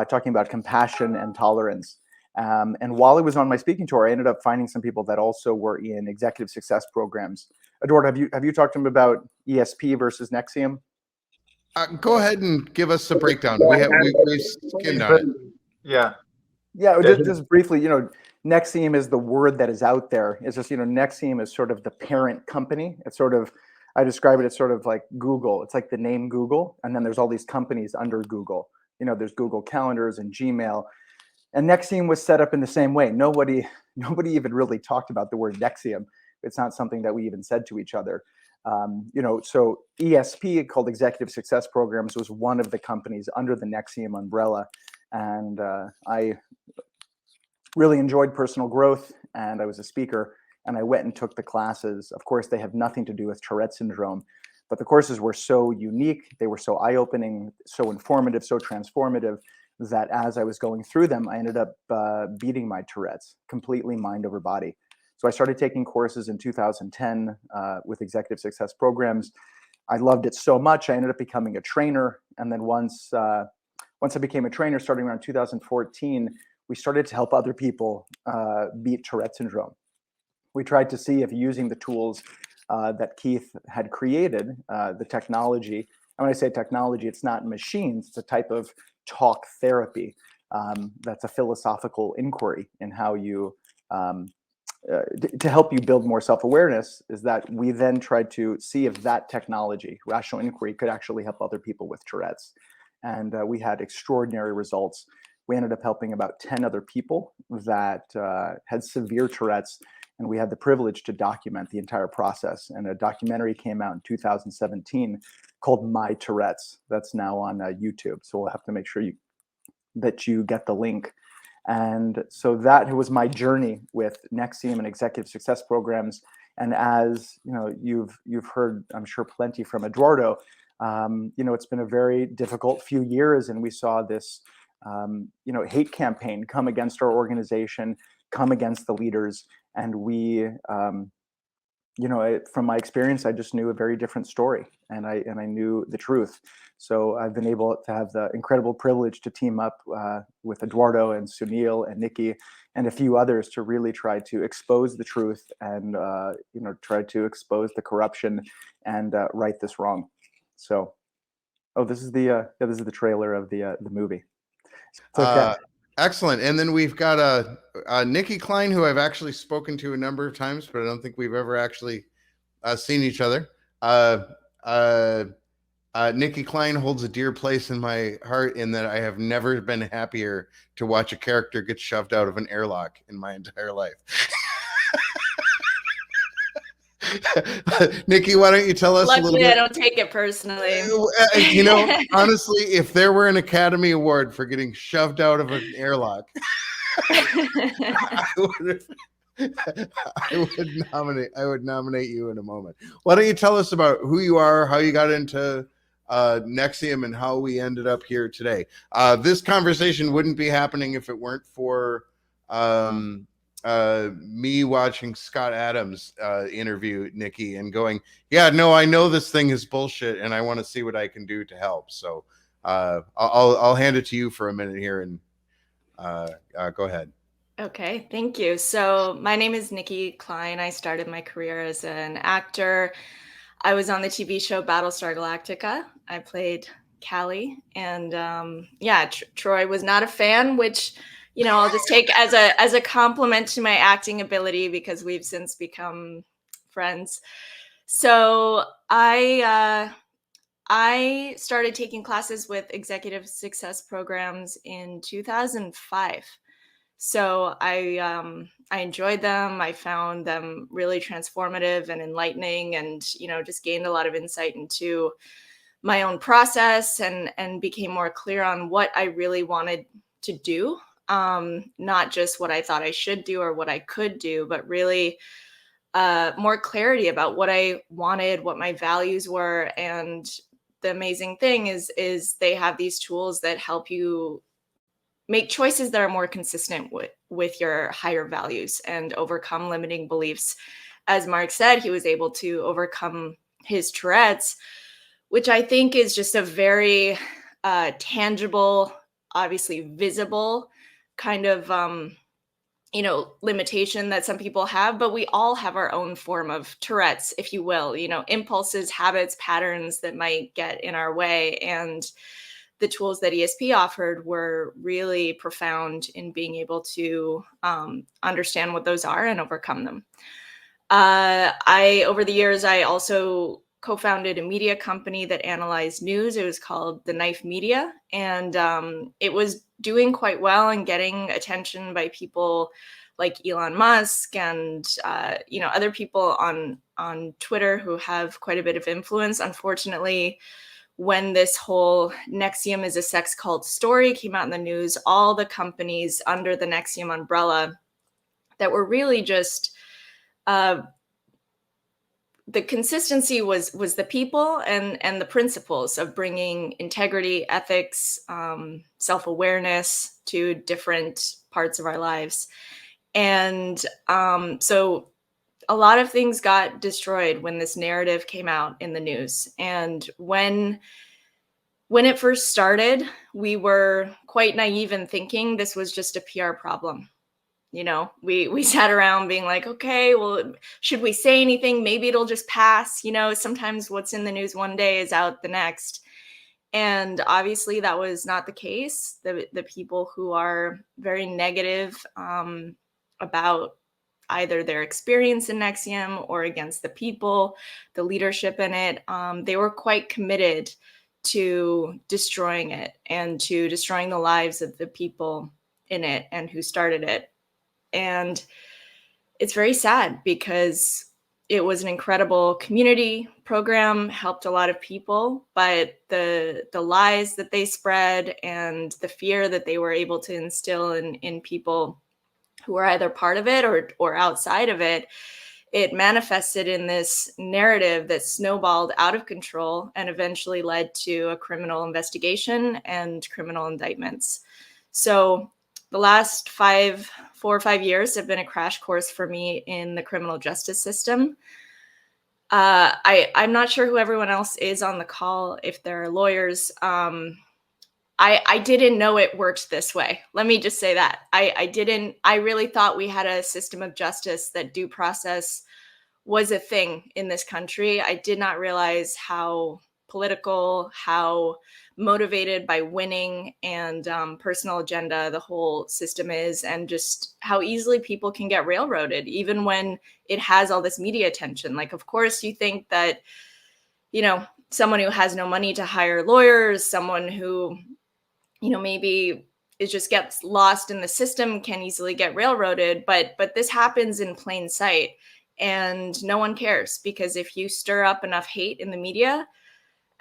talking about compassion and tolerance. And while I was on my speaking tour, I ended up finding some people that also were in executive success programs. Eduardo, have you talked to him about ESP versus NXIVM? Go ahead and give us a breakdown. We've skimmed on it. Yeah, just briefly, NXIVM is the word that is out there. It's just, NXIVM is sort of the parent company. It's sort of, I describe it as sort of like Google. It's like the name Google, and then there's all these companies under Google. There's Google Calendars and Gmail. And NXIVM was set up in the same way. Nobody even really talked about the word NXIVM. It's not something that we even said to each other. So ESP, called Executive Success Programs, was one of the companies under the NXIVM umbrella. And I really enjoyed personal growth, and I was a speaker, and I went and took the classes. Of course, they have nothing to do with Tourette syndrome, but the courses were so unique. They were so eye-opening, so informative, so transformative, that as I was going through them, I ended up beating my Tourette's completely mind over body. So I started taking courses in 2010 with executive success programs. I loved it so much, I ended up becoming a trainer. And then once I became a trainer, starting around 2014, we started to help other people beat Tourette syndrome. We tried to see if using the tools that Keith had created, the technology, and when I say technology, it's not machines, it's a type of talk therapy. That's a philosophical inquiry in how you, to help you build more self-awareness, is that we then tried to see if that technology, rational inquiry, could actually help other people with Tourette's. And we had extraordinary results. We ended up helping about 10 other people that had severe Tourette's, and we had the privilege to document the entire process. And a documentary came out in 2017 called My Tourette's. That's now on YouTube. So we'll have to make sure that you get the link. And so that was my journey with NXIVM and executive success programs. And as you know, you've heard, I'm sure, plenty from Eduardo. It's been a very difficult few years, and we saw this hate campaign come against our organization, come against the leaders. And we, from my experience, I just knew a very different story, and I knew the truth. So I've been able to have the incredible privilege to team up with Eduardo and Sunil and Nikki and a few others to really try to expose the truth and try to expose the corruption and right this wrong. So, this is the trailer of the movie. It's okay. Excellent. And then we've got Nikki Klein, who I've actually spoken to a number of times, but I don't think we've ever actually seen each other. Nikki Klein holds a dear place in my heart in that I have never been happier to watch a character get shoved out of an airlock in my entire life. Nikki, why don't you tell us a little bit? I don't take it personally. Honestly, if there were an Academy Award for getting shoved out of an airlock, I would nominate you in a moment. Why don't you tell us about who you are, how you got into NXIVM, and how we ended up here today? This conversation wouldn't be happening if it weren't for me watching Scott Adams interview Nikki and going, yeah, no, I know this thing is bullshit and I want to see what I can do to help. So I'll hand it to you for a minute here and go ahead. Okay, thank you. So my name is Nikki Klein. I started my career as an actor. I was on the TV show Battlestar Galactica. I played Callie, and Troy was not a fan, which I'll just take as a compliment to my acting ability because we've since become friends. So I started taking classes with executive success programs in 2005. So I enjoyed them. I found them really transformative and enlightening, and just gained a lot of insight into my own process and became more clear on what I really wanted to do. Not just what I thought I should do or what I could do, but really more clarity about what I wanted, what my values were. And the amazing thing is they have these tools that help you make choices that are more consistent with your higher values and overcome limiting beliefs. As Mark said, he was able to overcome his Tourette's, which I think is just a very tangible, obviously visible kind of limitation that some people have, but we all have our own form of Tourette's, if you will, impulses, habits, patterns that might get in our way. And the tools that ESP offered were really profound in being able to understand what those are and overcome them. Over the years, I also co-founded a media company that analyzed news. It was called The Knife Media, and it was doing quite well and getting attention by people like Elon Musk and other people on Twitter who have quite a bit of influence. Unfortunately, when this whole NXIVM is a sex cult story came out in the news, all the companies under the NXIVM umbrella that were really just the consistency was the people and the principles of bringing integrity, ethics, self-awareness to different parts of our lives. And so a lot of things got destroyed when this narrative came out in the news. And when it first started, we were quite naive in thinking this was just a PR problem. You know, we sat around being like, okay, well, should we say anything? Maybe it'll just pass. You know, sometimes what's in the news one day is out the next. And obviously that was not the case. The people who are very negative about either their experience in NXIVM or against the people, the leadership in it, they were quite committed to destroying it and to destroying the lives of the people in it and who started it. And it's very sad because it was an incredible community program, helped a lot of people, but the lies that they spread and the fear that they were able to instill in people who were either part of it or outside of it, it manifested in this narrative that snowballed out of control and eventually led to a criminal investigation and criminal indictments. So the last 4 or 5 years have been a crash course for me in the criminal justice system. I'm not sure who everyone else is on the call, if there are lawyers. I didn't know it worked this way. Let me just say that. I really thought we had a system of justice, that due process was a thing in this country. I did not realize how political, how motivated by winning and personal agenda the whole system is, and just how easily people can get railroaded, even when it has all this media attention. Like, of course, you think that, you know, someone who has no money to hire lawyers, someone who, you know, maybe it just gets lost in the system can easily get railroaded, but this happens in plain sight, and no one cares, because if you stir up enough hate in the media,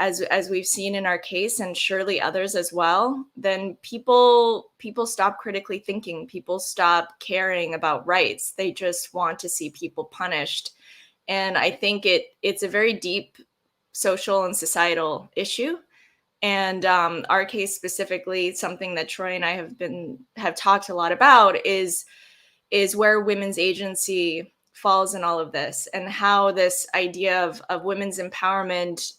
as we've seen in our case and surely others as well, then people stop critically thinking, people stop caring about rights. They just want to see people punished. And I think it's a very deep social and societal issue. And our case specifically, something that Troy and I have talked a lot about is where women's agency falls in all of this, and how this idea of women's empowerment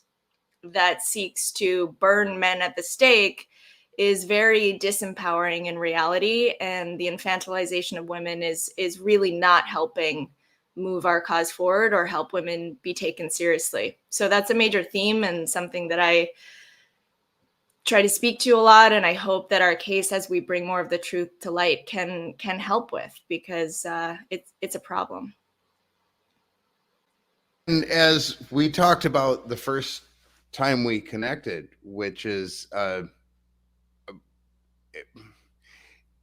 that seeks to burn men at the stake is very disempowering in reality. And the infantilization of women is really not helping move our cause forward or help women be taken seriously. So that's a major theme and something that I try to speak to a lot, and I hope that our case, as we bring more of the truth to light, can help with, because it's a problem. And as we talked about the first time we connected, which is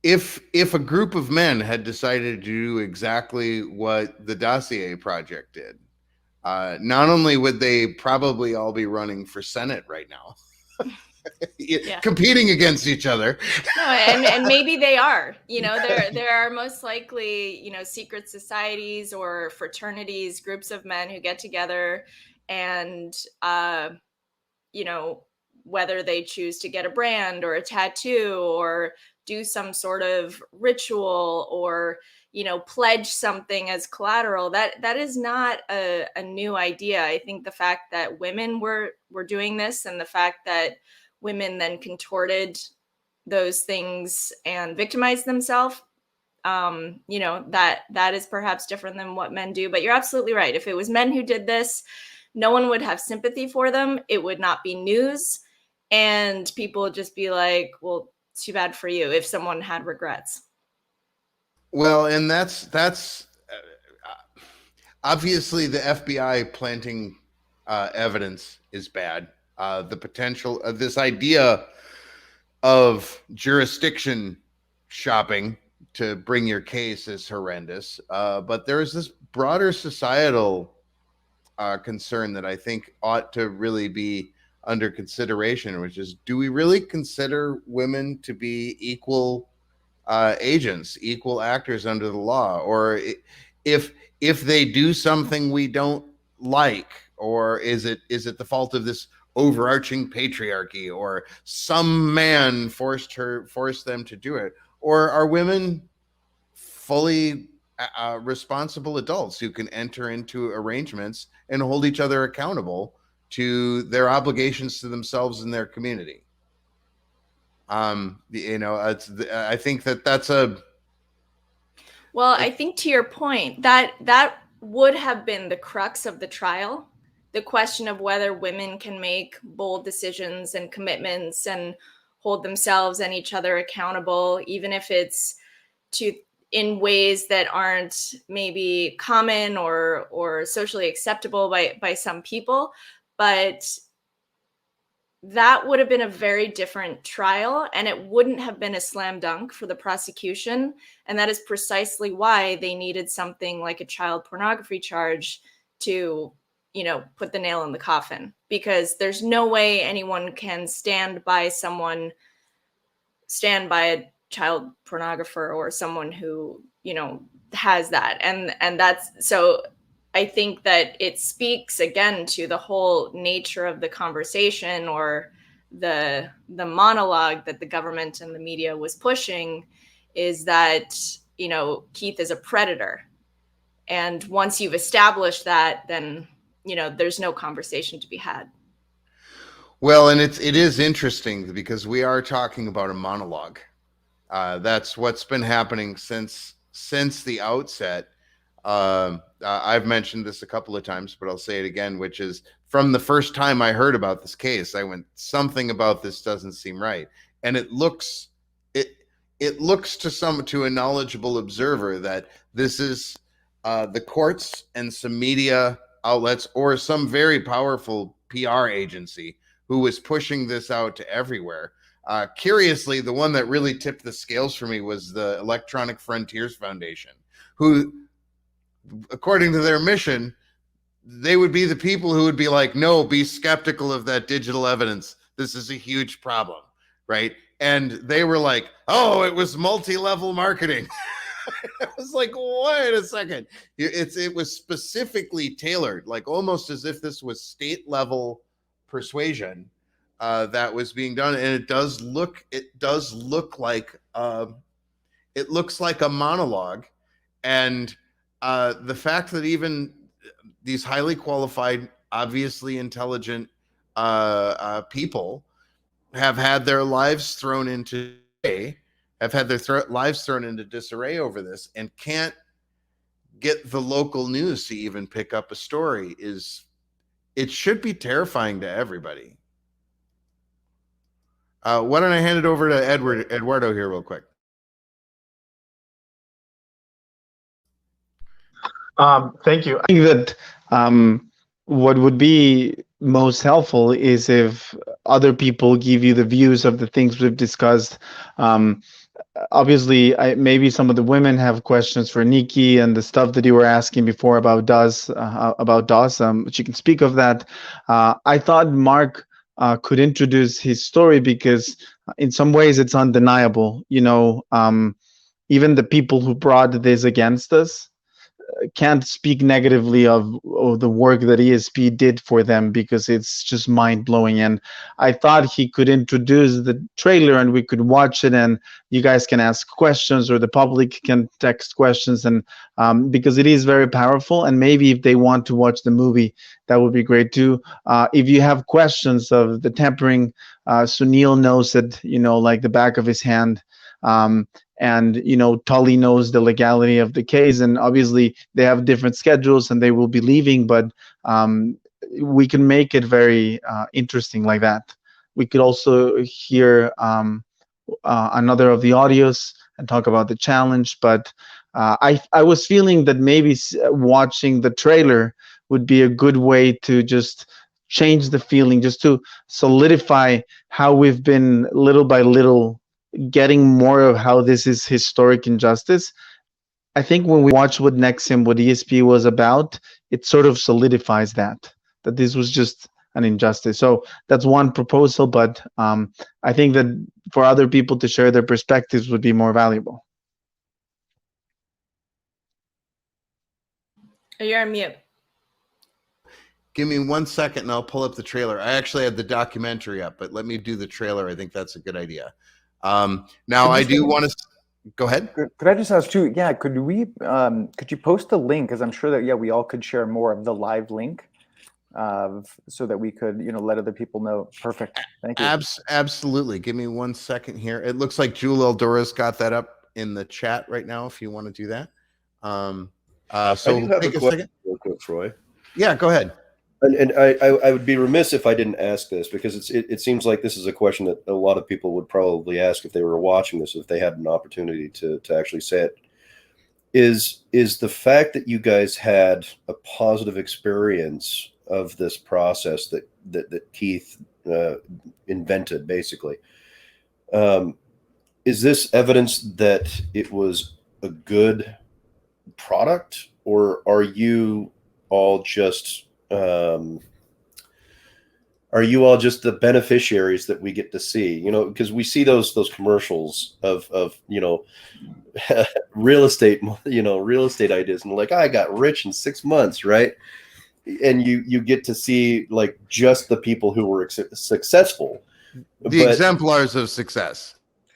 if a group of men had decided to do exactly what the Dossier Project did, not only would they probably all be running for Senate right now, yeah, competing against each other. No, and maybe they are. You know, there are most likely, you know, secret societies or fraternities, groups of men who get together and you know, whether they choose to get a brand or a tattoo or do some sort of ritual or, you know, pledge something as collateral, that is not a new idea. I think the fact that women were doing this, and the fact that women then contorted those things and victimized themselves, you know, that is perhaps different than what men do. But you're absolutely right. If it was men who did this, no one would have sympathy for them. It would not be news. And people would just be like, well, too bad for you, if someone had regrets. Well, and that's obviously the FBI planting evidence is bad. The potential of this idea of jurisdiction shopping to bring your case is horrendous. But there is this broader societal concern that I think ought to really be under consideration, which is, do we really consider women to be equal agents, equal actors under the law? Or if they do something we don't like, or is it the fault of this overarching patriarchy, or some man forced them to do it? Or are women fully responsible adults who can enter into arrangements and hold each other accountable to their obligations to themselves and their community. You know, I think that's a. Well, I think to your point, that would have been the crux of the trial, the question of whether women can make bold decisions and commitments and hold themselves and each other accountable, even if it's in ways that aren't maybe common or socially acceptable by some people. But that would have been a very different trial, and it wouldn't have been a slam dunk for the prosecution. And that is precisely why they needed something like a child pornography charge to, you know, put the nail in the coffin, because there's no way anyone can stand by a child pornographer or someone who, you know, has that. And that's, so I think that it speaks again to the whole nature of the conversation, or the monologue that the government and the media was pushing, is that, you know, Keith is a predator. And once you've established that, then, you know, there's no conversation to be had. Well, and it is interesting because we are talking about a monologue. That's what's been happening since the outset. I've mentioned this a couple of times, but I'll say it again, which is from the first time I heard about this case, I went, something about this doesn't seem right. And it looks to a knowledgeable observer that this is the courts and some media outlets or some very powerful PR agency who was pushing this out to everywhere. Curiously, the one that really tipped the scales for me was the Electronic Frontiers Foundation, who, according to their mission, they would be the people who would be like, no, be skeptical of that digital evidence. This is a huge problem, right? And they were like, oh, it was multi-level marketing. I was like, wait a second. It was specifically tailored, like almost as if this was state level persuasion that was being done. And it looks like a monologue. And the fact that even these highly qualified, obviously intelligent people have had their lives thrown into disarray over this, and can't get the local news to even pick up a story, it should be terrifying to everybody. Why don't I hand it over to Eduardo here real quick? Thank you. I think that what would be most helpful is if other people give you the views of the things we've discussed. Obviously, maybe some of the women have questions for Nikki, and the stuff that you were asking before about DOS, she can speak of that. I thought Mark could introduce his story, because in some ways it's undeniable. You know, even the people who brought this against us can't speak negatively of the work that ESP did for them, because it's just mind-blowing. And I thought he could introduce the trailer and we could watch it, and you guys can ask questions, or the public can text questions, and because it is very powerful. And maybe if they want to watch the movie, that would be great too. If you have questions of the tampering, Sunil knows it, you know, like the back of his hand. And, you know, Tully knows the legality of the case, and obviously they have different schedules and they will be leaving, but we can make it very interesting like that. We could also hear another of the audios and talk about the challenge, but I was feeling that maybe watching the trailer would be a good way to just change the feeling, just to solidify how we've been little by little getting more of how this is historic injustice. I think when we watch what Nexim, what ESP was about, it sort of solidifies that this was just an injustice. So that's one proposal, but I think that for other people to share their perspectives would be more valuable. You're on mute. Give me 1 second and I'll pull up the trailer. I actually had the documentary up, but let me do the trailer. I think that's a good idea. Now I do want to Go ahead. Could I just ask too? Yeah, could you post a link? Because I'm sure that we all could share more of the live link, so that we could let other people know. Perfect. Thank you. Absolutely. Give me 1 second here. It looks like Jewel Eldora's got that up in the chat right now. If you want to do that, so I do have take a a question, second. real quick, Troy. Yeah, go ahead. And I would be remiss if I didn't ask this, because it seems like this is a question that a lot of people would probably ask if they were watching this, if they had an opportunity to actually say it. Is the fact that you guys had a positive experience of this process that Keith invented, basically, is this evidence that it was a good product, or are you all just the beneficiaries that we get to see? Because we see those commercials of real estate ideas, and like, I got rich in 6 months, right? And you get to see like just the people who were successful, The exemplars of success.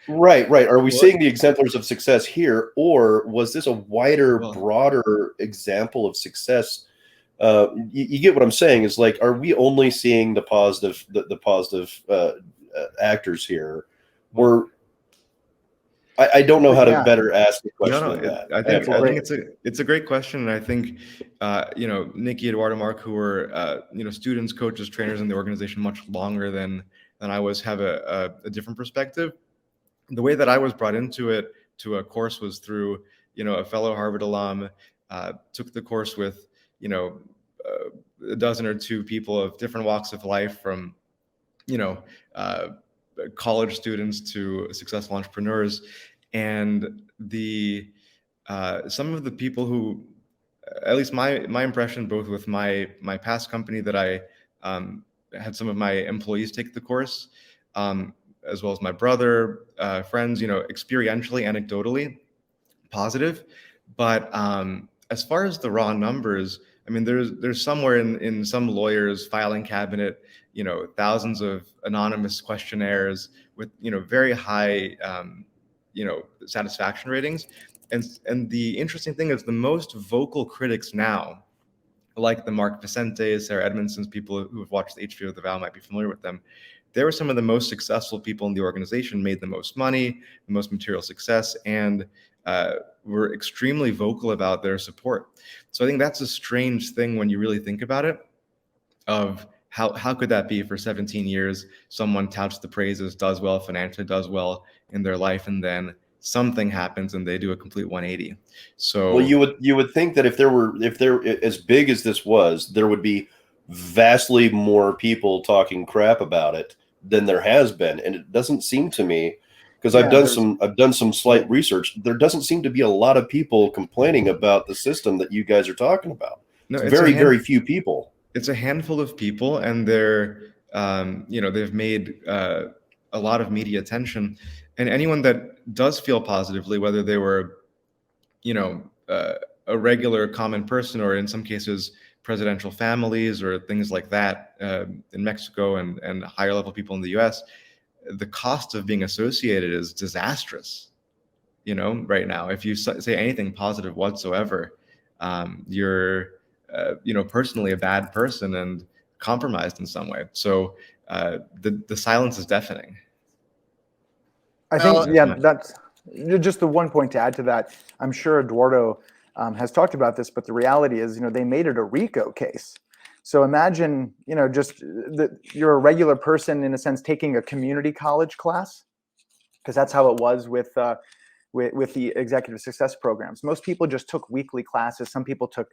Right. Are we seeing the exemplars of success here, or was this a wider, broader example of success? You get what I'm saying? Is like, are we only seeing the positive actors here, or I don't know how to better ask the question than that. I think it's a great question, and I think Nikki, Eduardo, Mark, who were students, coaches, trainers in the organization much longer than I was, have a different perspective. The way that I was brought into it, to a course, was through a fellow Harvard alum. Took the course with a dozen or two people of different walks of life, from college students to successful entrepreneurs, and some of the people who, at least my impression, both with my past company that I had some of my employees take the course, as well as my brother, friends, experientially, anecdotally positive. But as far as the raw numbers, I mean, there's somewhere in some lawyer's filing cabinet, thousands of anonymous questionnaires with, very high, satisfaction ratings. And the interesting thing is, the most vocal critics now, like the Mark Vicentes, Sarah Edmondsons, people who have watched HBO The Vow might be familiar with them. They were some of the most successful people in the organization, made the most money, the most material success, and were extremely vocal about their support. So I think that's a strange thing when you really think about it, of how could that be? For 17 years, someone touts the praises, does well financially, does well in their life, and then something happens and they do a complete 180. So, well, you would think that if there as big as this was, there would be vastly more people talking crap about it than there has been, and it doesn't seem to me, because I've done some slight research. There doesn't seem to be a lot of people complaining about the system that you guys are talking about. No, it's very few people. It's a handful of people, and they're they've made a lot of media attention, and anyone that does feel positively, whether they were a regular common person, or in some cases presidential families or things like that in Mexico, and higher level people in the US, the cost of being associated is disastrous. Right now, if you say anything positive whatsoever, you're personally a bad person and compromised in some way. So the silence is deafening. I think, that's just the one point to add to that. I'm sure Eduardo has talked about this, but the reality is, they made it a RICO case. So imagine, just you're a regular person, in a sense, taking a community college class, because that's how it was with the executive success programs. Most people just took weekly classes. Some people took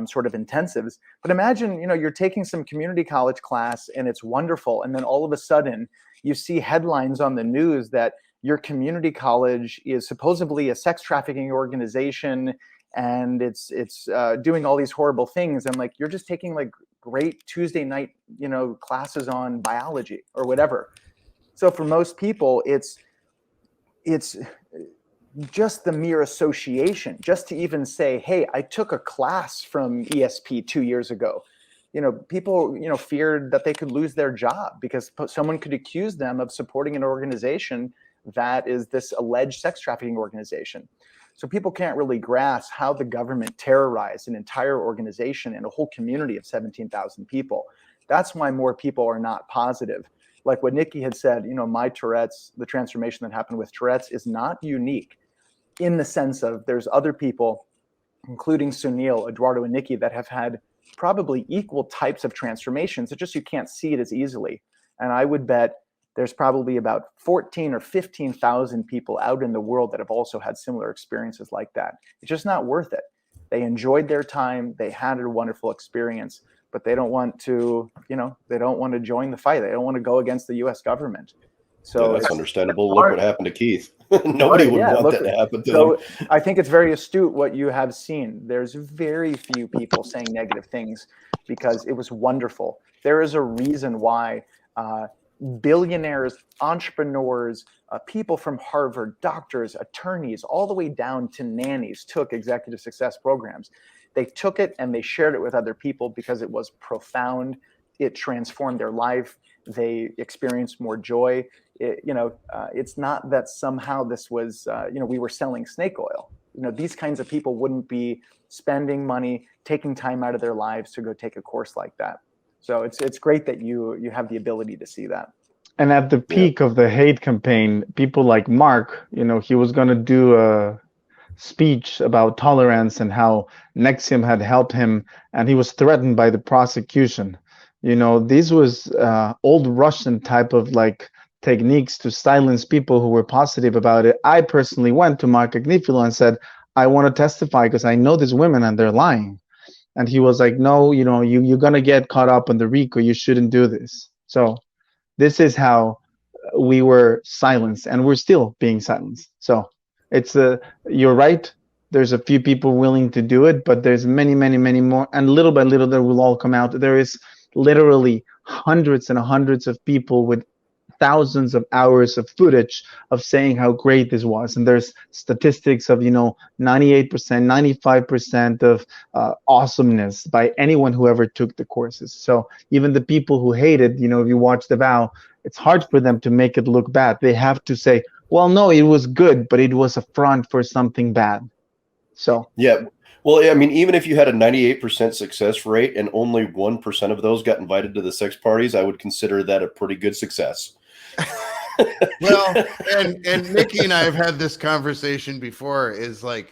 sort of intensives. But imagine, you're taking some community college class and it's wonderful, and then all of a sudden you see headlines on the news that your community college is supposedly a sex trafficking organization, and it's doing all these horrible things, and like, you're just taking like great Tuesday night classes on biology or whatever. So for most people, it's just the mere association, just to even say, hey, I took a class from ESP 2 years ago. People feared that they could lose their job because someone could accuse them of supporting an organization that is this alleged sex trafficking organization. So people can't really grasp how the government terrorized an entire organization and a whole community of 17,000 people. That's why more people are not positive. Like what Nikki had said, my Tourette's, the transformation that happened with Tourette's is not unique in the sense of there's other people, including Sunil, Eduardo, and Nikki, that have had probably equal types of transformations. It's just you can't see it as easily. And I would bet there's probably about 14 or 15,000 people out in the world that have also had similar experiences like that. It's just not worth it. They enjoyed their time. They had a wonderful experience, but they don't want to, they don't want to join the fight. They don't want to go against the US government. So that's understandable. Look what happened to Keith. Nobody would want that to happen to them. I think it's very astute what you have seen. There's very few people saying negative things because it was wonderful. There is a reason why billionaires, entrepreneurs, people from Harvard, doctors, attorneys, all the way down to nannies took executive success programs. They took it and they shared it with other people because it was profound. It transformed their life. They experienced more joy. It's not that somehow this was, we were selling snake oil. These kinds of people wouldn't be spending money, taking time out of their lives to go take a course like that. So it's great that you have the ability to see that. And at the peak of the hate campaign, people like Mark, he was going to do a speech about tolerance and how Nexium had helped him, and he was threatened by the prosecution. This was old Russian type of techniques to silence people who were positive about it. I personally went to Mark Agnifilo and said, I want to testify because I know these women and they're lying. And he was like, no, you're going to get caught up on the RICO. You shouldn't do this. So this is how we were silenced, and we're still being silenced. So it's you're right. There's a few people willing to do it, but there's many, many, many more. And little by little, they will all come out. There is literally hundreds and hundreds of people with thousands of hours of footage of saying how great this was. And there's statistics of, 98%, 95% of awesomeness by anyone who ever took the courses. So even the people who hate it, if you watch The Vow, it's hard for them to make it look bad. They have to say, well, no, it was good, but it was a front for something bad. So yeah. Well, I mean, even if you had a 98% success rate and only 1% of those got invited to the sex parties, I would consider that a pretty good success. Well, and Nikki and I have had this conversation before. Is I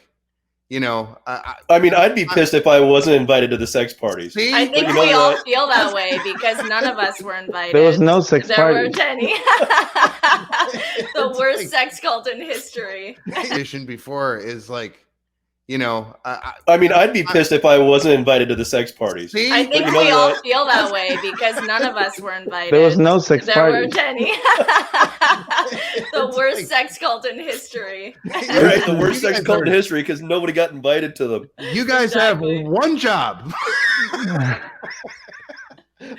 mean, I'd be pissed if I wasn't invited to the sex parties. See? I think we all feel that way because none of us were invited. There was no sex party. There weren't any. The worst sex cult in history. Before is I mean, I'd be pissed if I wasn't invited to the sex parties. See? I think we all feel that way because none of us were invited. There was no sex party. There weren't any. The worst sex cult in history. Right, the worst sex cult in history because nobody got invited to them. You guys have one job.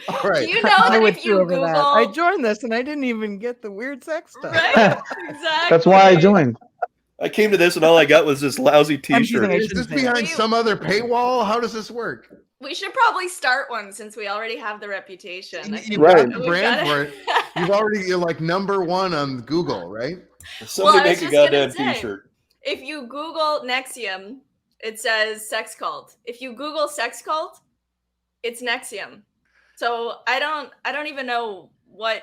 All right. Do you know that if you Google... I joined this and I didn't even get the weird sex stuff. Right? Exactly. That's why I joined. I came to this and all I got was this lousy T-shirt. Is this behind some other paywall? How does this work? We should probably start one since we already have the reputation. You've got the brand for it. You're like number one on Google, right? Somebody make a goddamn T-shirt. If you Google Nexium, it says sex cult. If you Google sex cult, it's Nexium. So I don't even know what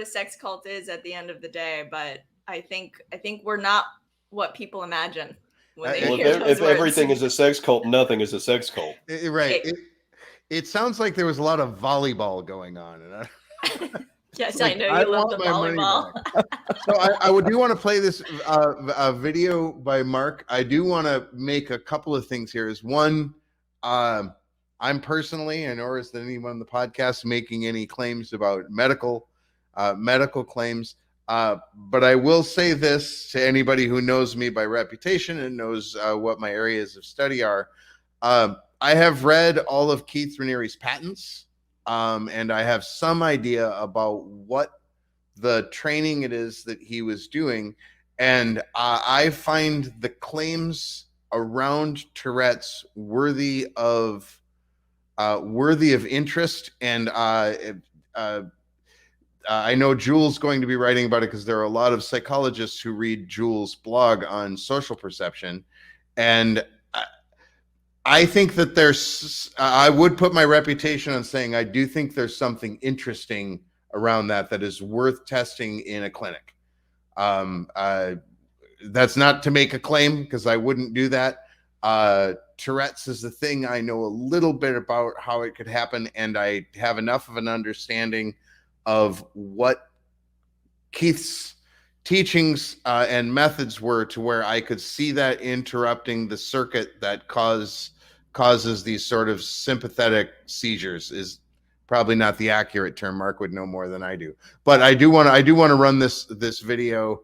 a sex cult is at the end of the day, but I think we're not what people imagine when they hear those if words. Everything is a sex cult, nothing is a sex cult. Right. It sounds like there was a lot of volleyball going on. Yes, I know you love the volleyball. So I do want to play this video by Mark. I do want to make a couple of things here. Is one, I'm personally, and nor is that anyone on the podcast making any claims about medical claims. But I will say this to anybody who knows me by reputation and knows what my areas of study are. I have read all of Keith Raniere's patents, and I have some idea about what the training it is that he was doing. And I find the claims around Tourette's worthy of interest. And I know Jules going to be writing about it because there are a lot of psychologists who read Jules' blog on social perception, and I think that I would put my reputation on saying I do think there's something interesting around that is worth testing in a clinic. That's not to make a claim because I wouldn't do that. Tourette's is the thing I know a little bit about how it could happen, and I have enough of an understanding of what Keith's teachings and methods were to where I could see that interrupting the circuit that causes these sort of sympathetic seizures is probably not the accurate term. Mark would know more than I do, but I do want to run this video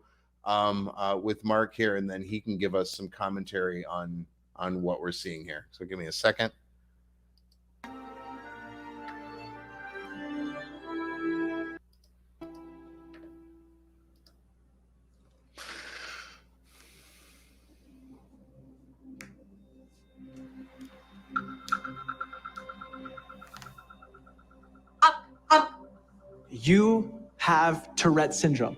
with Mark here, and then he can give us some commentary on what we're seeing here. So give me a second. You have Tourette syndrome,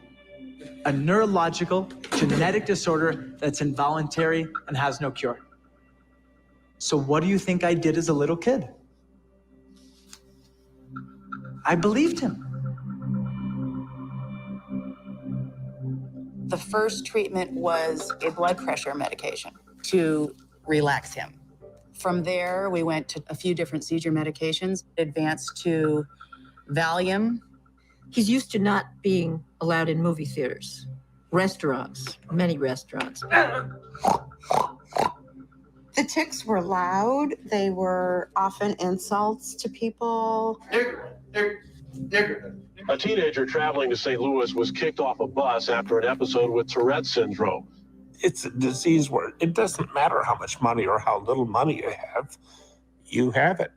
a neurological genetic disorder that's involuntary and has no cure. So what do you think I did as a little kid? I believed him. The first treatment was a blood pressure medication to relax him. From there, we went to a few different seizure medications, advanced to Valium. He's used to not being allowed in movie theaters, restaurants, many restaurants. The tics were loud. They were often insults to people. A teenager traveling to St. Louis was kicked off a bus after an episode with Tourette syndrome. It's a disease where it doesn't matter how much money or how little money you have it.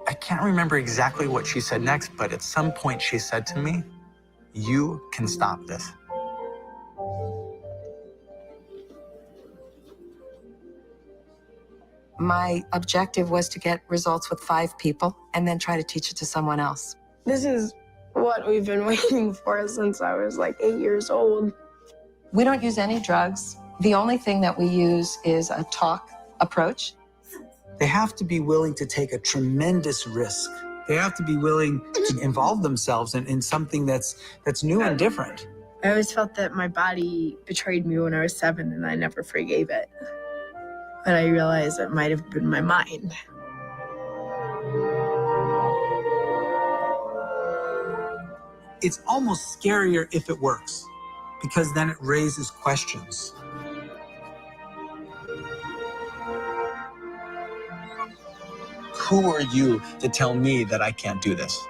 I can't remember exactly what she said next, but at some point she said to me, "You can stop this." My objective was to get results with 5 people and then try to teach it to someone else. This is what we've been waiting for since I was like 8 years old. We don't use any drugs. The only thing that we use is a talk approach. They have to be willing to take a tremendous risk. They have to be willing to involve themselves in something that's new and different. I always felt that my body betrayed me when I was 7 and I never forgave it. But I realized it might have been my mind. It's almost scarier if it works, because then it raises questions. Who are you to tell me that I can't do this?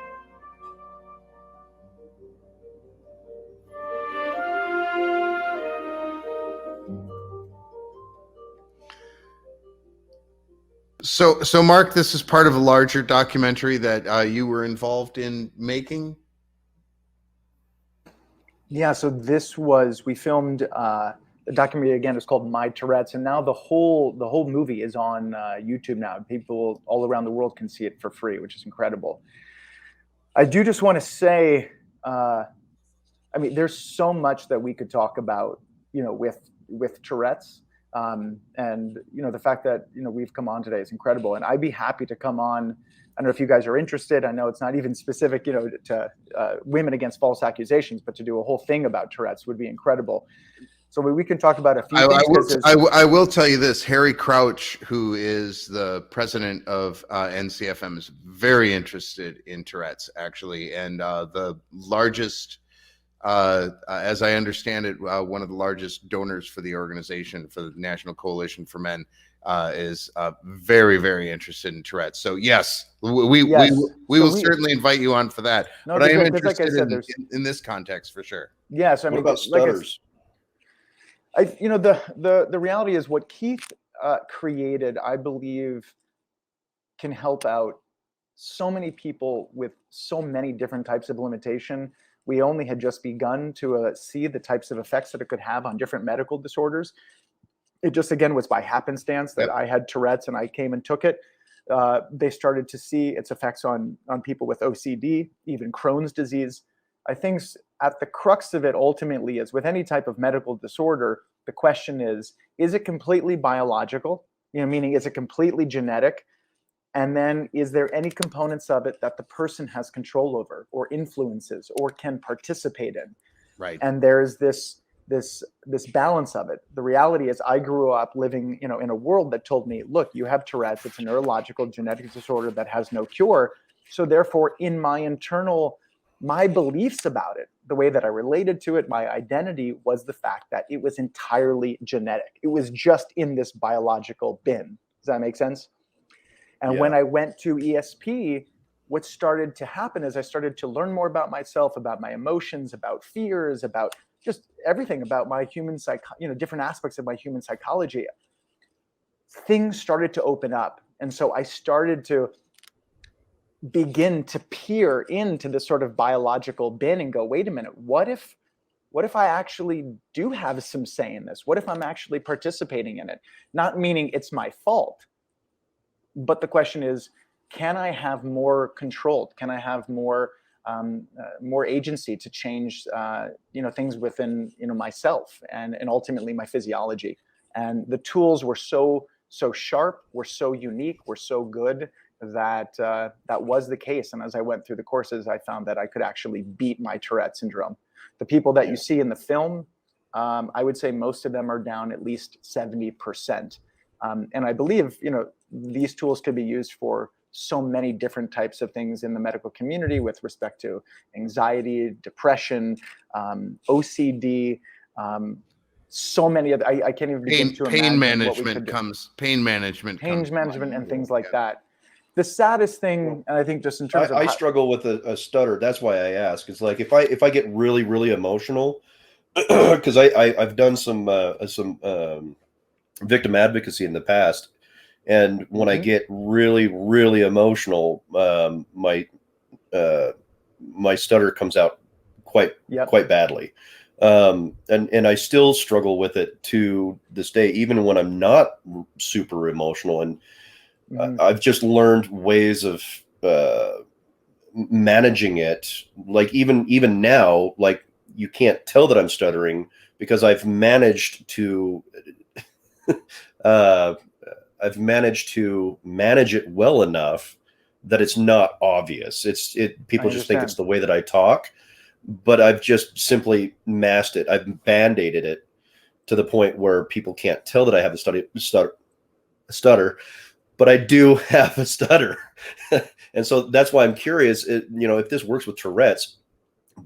So Mark, this is part of a larger documentary that you were involved in making. Yeah, so we filmed the documentary again. It's called My Tourette's, and now the whole movie is on YouTube now. People all around the world can see it for free, which is incredible. I do just want to say, I mean, there's so much that we could talk about, with Tourette's, and the fact that we've come on today is incredible, and I'd be happy to come on. I don't know if you guys are interested. I know it's not even specific, to women against false accusations, but to do a whole thing about Tourette's would be incredible. So we can talk about a few things. I will tell you this: Harry Crouch, who is the president of NCFM, is very interested in Tourette's, actually, and the largest, as I understand it, one of the largest donors for the organization, for the National Coalition for Men, is very, very interested in Tourette's. So yes, we will certainly invite you on for that. No, but I am interested in this context for sure. Yeah. So I mean, what about stutters? The reality is what Keith created, I believe, can help out so many people with so many different types of limitation. We only had just begun to see the types of effects that it could have on different medical disorders. It just, again, was by happenstance that I had Tourette's and I came and took it. They started to see its effects on people with OCD, even Crohn's disease. I think at the crux of it ultimately is, with any type of medical disorder, the question is it completely biological? Meaning, is it completely genetic? And then is there any components of it that the person has control over or influences or can participate in? Right. And there's this balance of it. The reality is, I grew up living, in a world that told me, look, you have Tourette's. It's a neurological genetic disorder that has no cure. So therefore, in my beliefs about it, the way that I related to it, my identity was the fact that it was entirely genetic. It was just in this biological bin. Does that make sense? And when I went to ESP, what started to happen is I started to learn more about myself, about my emotions, about fears, about just everything about my human different aspects of my human psychology. Things started to open up. And so I started to begin to peer into this sort of biological bin and go, wait a minute, what if I actually do have some say in this? What if I'm actually participating in it? Not meaning it's my fault, but the question is, can I have more control? Can I have more agency to change things within myself and ultimately my physiology? And the tools were so sharp, were so unique, were so good that that was the case. And as I went through the courses, I found that I could actually beat my Tourette syndrome. The people that you see in the film, I would say most of them are down at least 70%. And I believe these tools could be used for so many different types of things in the medical community with respect to anxiety, depression, OCD, so many other. I can't even begin to imagine pain management and things like that. The saddest thing, and I think just in terms of I struggle with a stutter. That's why I ask. It's like if I get really, really emotional, because I've done some victim advocacy in the past, and when I get really, really emotional, my stutter comes out quite badly, and I still struggle with it to this day, even when I'm not super emotional. And I've just learned ways of managing it. Like even now, like you can't tell that I'm stuttering because I've managed to manage it well enough that it's not obvious. People just think it's the way that I talk, but I've just simply masked it. I've band-aided it to the point where people can't tell that I have a stutter, but I do have a stutter. And so that's why I'm curious, if this works with Tourette's,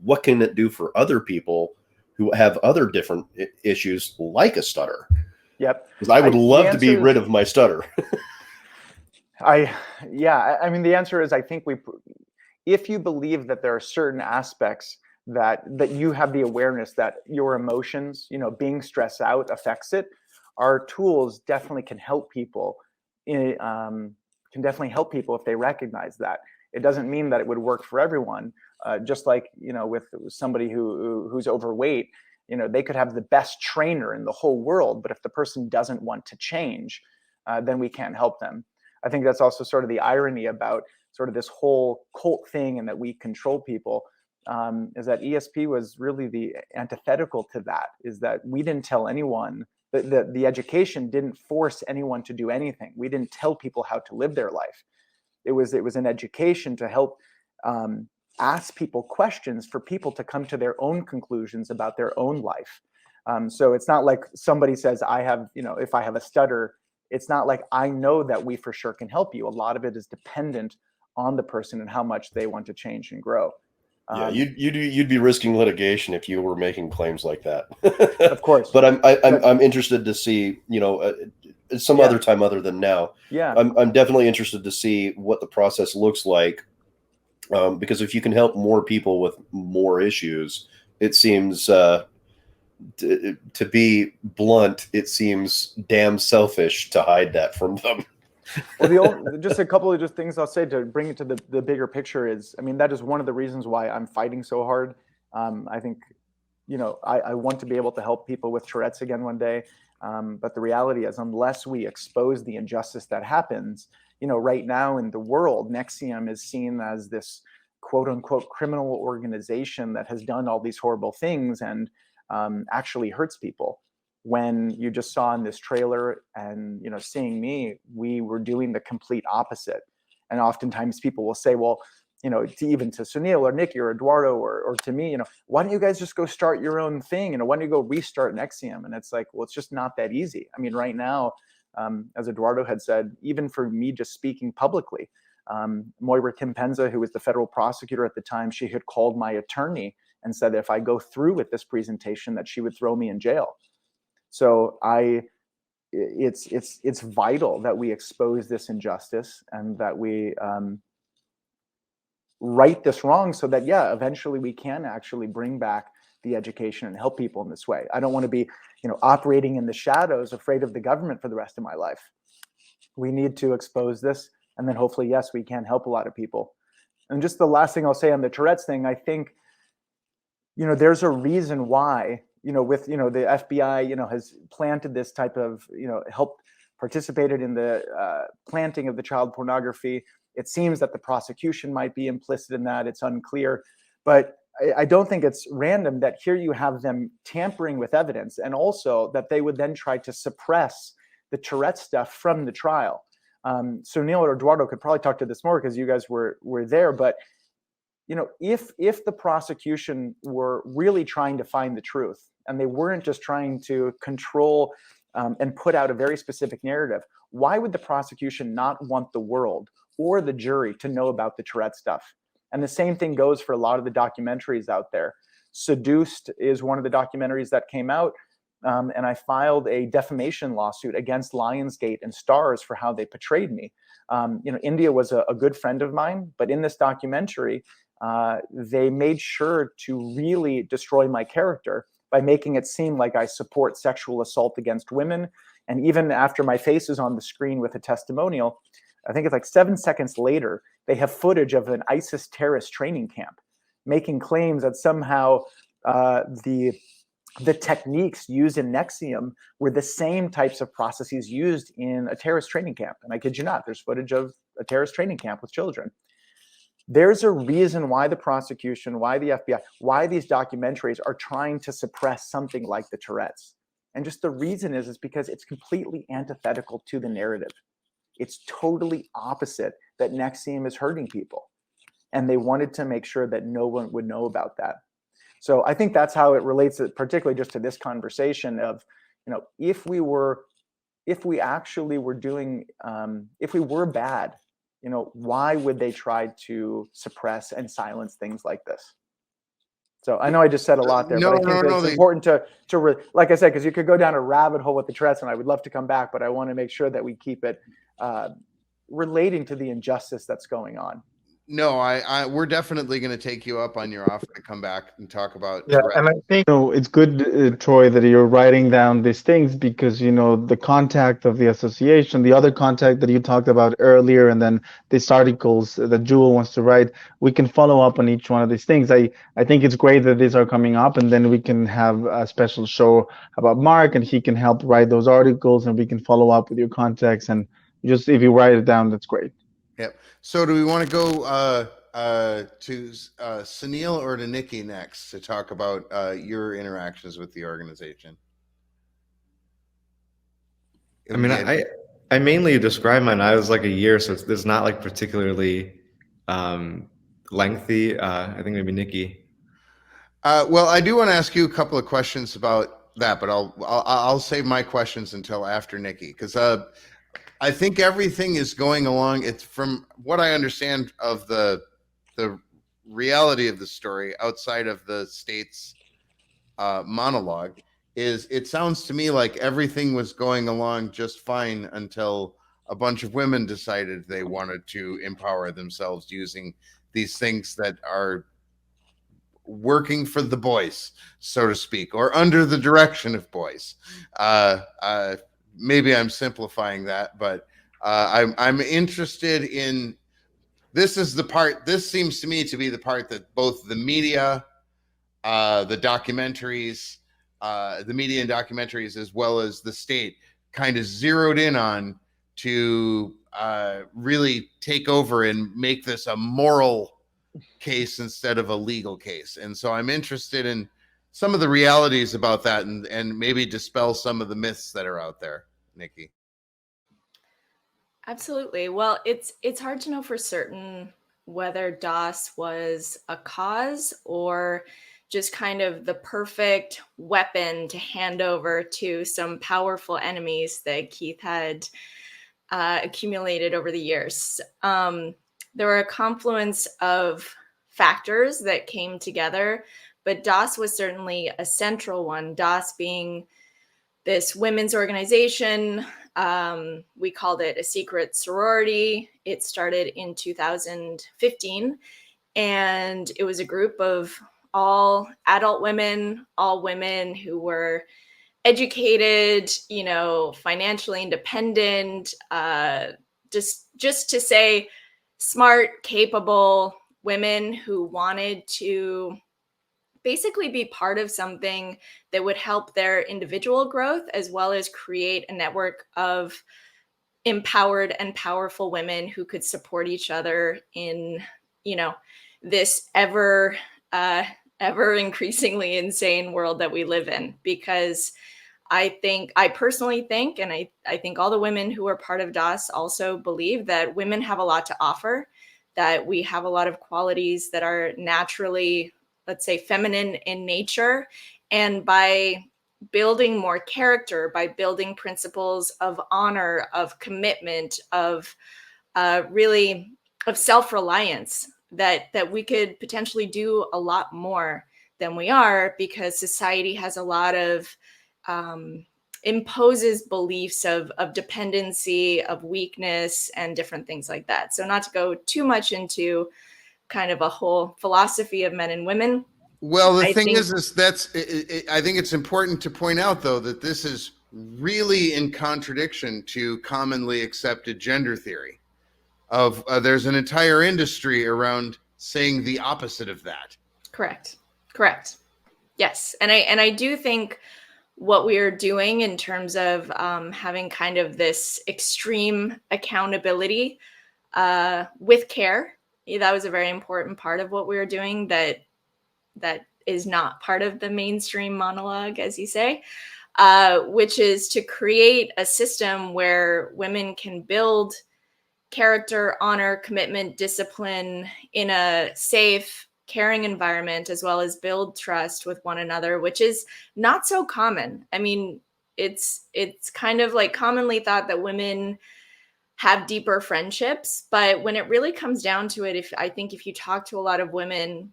what can it do for other people who have other different issues like a stutter? Yep. Because I would love to be rid of my stutter. I mean, the answer is, I think if you believe that there are certain aspects that you have the awareness that your emotions, being stressed out affects it, our tools definitely can help people. Can definitely help people if they recognize that. It doesn't mean that it would work for everyone. Just like with somebody who's overweight, they could have the best trainer in the whole world, but if the person doesn't want to change, then we can't help them. I think that's also sort of the irony about sort of this whole cult thing and that we control people, is that ESP was really the antithetical to that, is that we didn't tell anyone, the education didn't force anyone to do anything. We didn't tell people how to live their life. It was an education to help ask people questions for people to come to their own conclusions about their own life. So it's not like somebody says, I have, if I have a stutter, it's not like I know that we for sure can help you. A lot of it is dependent on the person and how much they want to change and grow. Yeah, you'd be risking litigation if you were making claims like that. Of course. But I'm interested to see, some other time other than now. Yeah. I'm definitely interested to see what the process looks like. Because if you can help more people with more issues, it seems, to be blunt, it seems damn selfish to hide that from them. Well, just a couple of just things I'll say to bring it to the bigger picture is, I mean, that is one of the reasons why I'm fighting so hard. I think, I want to be able to help people with Tourette's again one day. But the reality is, unless we expose the injustice that happens, right now in the world, NXIVM is seen as this quote unquote criminal organization that has done all these horrible things and actually hurts people. When you just saw in this trailer and, seeing me, we were doing the complete opposite. And oftentimes people will say, well, even to Sunil or Nikki or Eduardo or to me, why don't you guys just go start your own thing? Why don't you go restart NXIVM? And it's like, well, it's just not that easy. I mean, right now, as Eduardo had said, even for me just speaking publicly, Moira Kim Penza, who was the federal prosecutor at the time, she had called my attorney and said if I go through with this presentation that she would throw me in jail. So it's vital that we expose this injustice and that we right this wrong so that, eventually we can actually bring back the education and help people in this way. I don't want to be, operating in the shadows, afraid of the government for the rest of my life. We need to expose this, and then hopefully, yes, we can help a lot of people. And just the last thing I'll say on the Tourette's thing, I think, there's a reason why, with, the FBI, has planted this type of, helped participated in the planting of the child pornography. It seems that the prosecution might be implicit in that. It's unclear, but I don't think it's random that here you have them tampering with evidence, and also that they would then try to suppress the Tourette stuff from the trial. So Neil or Eduardo could probably talk to this more because you guys were there. But if the prosecution were really trying to find the truth and they weren't just trying to control and put out a very specific narrative, why would the prosecution not want the world or the jury to know about the Tourette stuff? And the same thing goes for a lot of the documentaries out there. Seduced is one of the documentaries that came out. And I filed a defamation lawsuit against Lionsgate and Starz for how they portrayed me. India was a good friend of mine, but in this documentary, they made sure to really destroy my character by making it seem like I support sexual assault against women. And even after my face is on the screen with a testimonial, I think it's like 7 seconds later, they have footage of an ISIS terrorist training camp, making claims that somehow the techniques used in NXIVM were the same types of processes used in a terrorist training camp. And I kid you not, there's footage of a terrorist training camp with children. There's a reason why the prosecution, why the FBI, why these documentaries are trying to suppress something like the Tourette's. And just the reason is because it's completely antithetical to the narrative. It's totally opposite that NXIVM is hurting people. And they wanted to make sure that no one would know about that. So I think that's how it relates, particularly just to this conversation of, if we actually were doing, if we were bad, why would they try to suppress and silence things like this? So I know I just said a lot there, but I think it's important to like I said, because you could go down a rabbit hole with the Tourette's, and I would love to come back, but I want to make sure that we keep it relating to the injustice that's going on. No, we're definitely going to take you up on your offer to come back and talk about. Yeah, and I think it's good, Troy, that you're writing down these things because the contact of the association, the other contact that you talked about earlier, and then these articles that Jewel wants to write, we can follow up on each one of these things. I think it's great that these are coming up, and then we can have a special show about Mark, and he can help write those articles, and we can follow up with your contacts. And just if you write it down, that's great. Yep. So do we want to go to Sunil or to Nikki next to talk about your interactions with the organization? I mean, I mainly describe mine. I was like a year, so it's not like particularly lengthy. I think maybe Nikki. Well, I do want to ask you a couple of questions about that, but I'll save my questions until after Nikki, because I think everything is going along. It's from what I understand of the reality of the story outside of the state's monologue is it sounds to me like everything was going along just fine until a bunch of women decided they wanted to empower themselves using these things that are working for the boys, so to speak, or under the direction of boys. Maybe I'm simplifying that, but I'm interested in, this is the part, this seems to me to be the part that both the media, the documentaries, the media and documentaries, as well as the state kind of zeroed in on to really take over and make this a moral case instead of a legal case. And so I'm interested in some of the realities about that, and maybe dispel some of the myths that are out there, Nikki. Absolutely. Well, it's hard to know for certain whether DOS was a cause or just kind of the perfect weapon to hand over to some powerful enemies that Keith had accumulated over the years. There were a confluence of factors that came together, but DOS was certainly a central one. DOS being this women's organization. We called it a secret sorority. It started in 2015, and it was a group of all adult women, all women who were educated, financially independent, just to say smart, capable women who wanted to basically be part of something that would help their individual growth, as well as create a network of empowered and powerful women who could support each other in, this ever increasingly insane world that we live in. Because I personally think, and I think all the women who are part of DOS also believe that women have a lot to offer, that we have a lot of qualities that are naturally, let's say, feminine in nature. And by building more character, by building principles of honor, of commitment, of really of self-reliance, that we could potentially do a lot more than we are, because society has a lot of imposes beliefs of dependency, of weakness, and different things like that. So not to go too much into kind of a whole philosophy of men and women. Well, the thing is I think it's important to point out, though, that this is really in contradiction to commonly accepted gender theory. There's an entire industry around saying the opposite of that. Correct. Yes, and I do think what we are doing in terms of having kind of this extreme accountability with care, that was a very important part of what we were doing that is not part of the mainstream monologue, as you say, which is to create a system where women can build character, honor, commitment, discipline in a safe, caring environment, as well as build trust with one another, which is not so common. I mean, it's kind of like commonly thought that women have deeper friendships, but when it really comes down to it, I think if you talk to a lot of women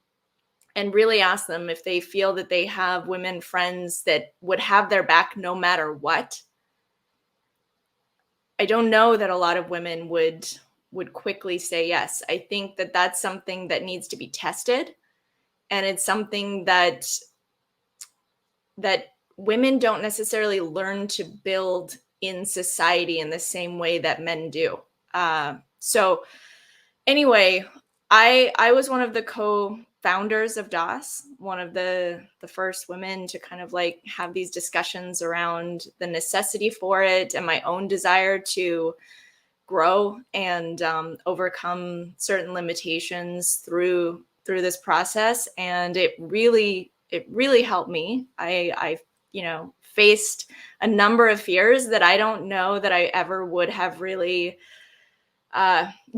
and really ask them if they feel that they have women friends that would have their back no matter what, I don't know that a lot of women would quickly say yes. I think that that's something that needs to be tested, and it's something that women don't necessarily learn to build in society in the same way that men do. So anyway, I was one of the co-founders of DOS, one of the first women to kind of like have these discussions around the necessity for it and my own desire to grow and overcome certain limitations through this process. And it really helped me. I faced a number of fears that I don't know that I ever would have really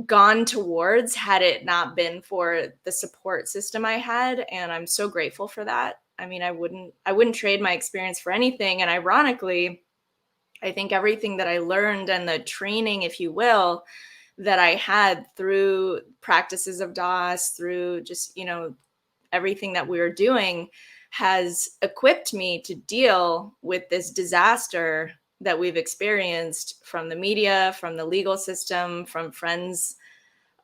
gone towards had it not been for the support system I had. And I'm so grateful for that. I mean, I wouldn't trade my experience for anything. And ironically, I think everything that I learned and the training, if you will, that I had through practices of DOS, through just, everything that we were doing has equipped me to deal with this disaster that we've experienced from the media, from the legal system, from friends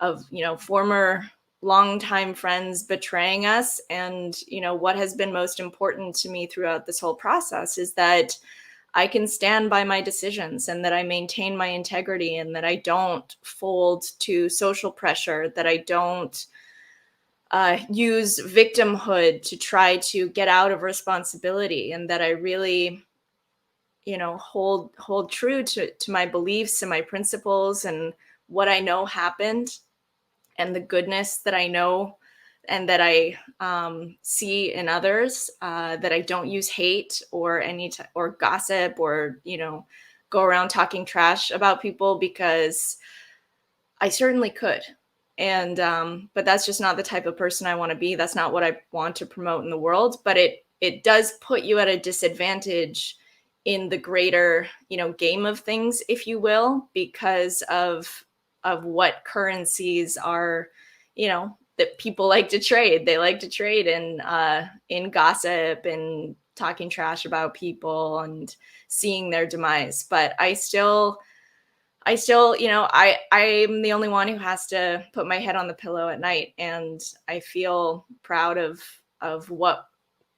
of, former longtime friends betraying us. And, what has been most important to me throughout this whole process is that I can stand by my decisions and that I maintain my integrity and that I don't fold to social pressure, that I don't use victimhood to try to get out of responsibility, and that I really, hold true to my beliefs and my principles and what I know happened and the goodness that I know and that I see in others, that I don't use hate or or gossip or, go around talking trash about people, because I certainly could. And but that's just not the type of person I want to be. That's not what I want to promote in the world. But it does put you at a disadvantage in the greater, game of things, if you will, because of what currencies are, that people like to trade. They like to trade in gossip and talking trash about people and seeing their demise. But I still, I'm the only one who has to put my head on the pillow at night, and I feel proud of what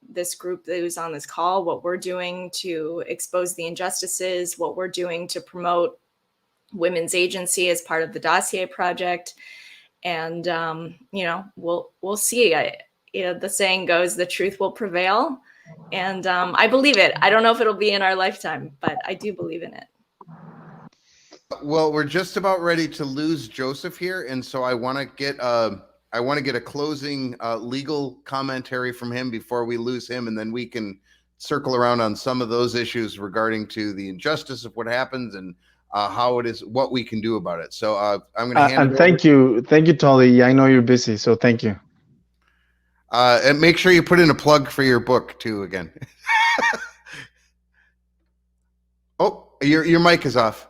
this group that was on this call, what we're doing to expose the injustices, what we're doing to promote women's agency as part of the Dossier Project. And we'll see. The saying goes, the truth will prevail, and I believe it. I don't know if it'll be in our lifetime, but I do believe in it. Well, we're just about ready to lose Joseph here, and so I want to get a closing legal commentary from him before we lose him, and then we can circle around on some of those issues regarding to the injustice of what happens and how it is, what we can do about it. So I'm going to hand and thank you, Tully. I know you're busy, so thank you. And make sure you put in a plug for your book too. Again. Oh, your mic is off.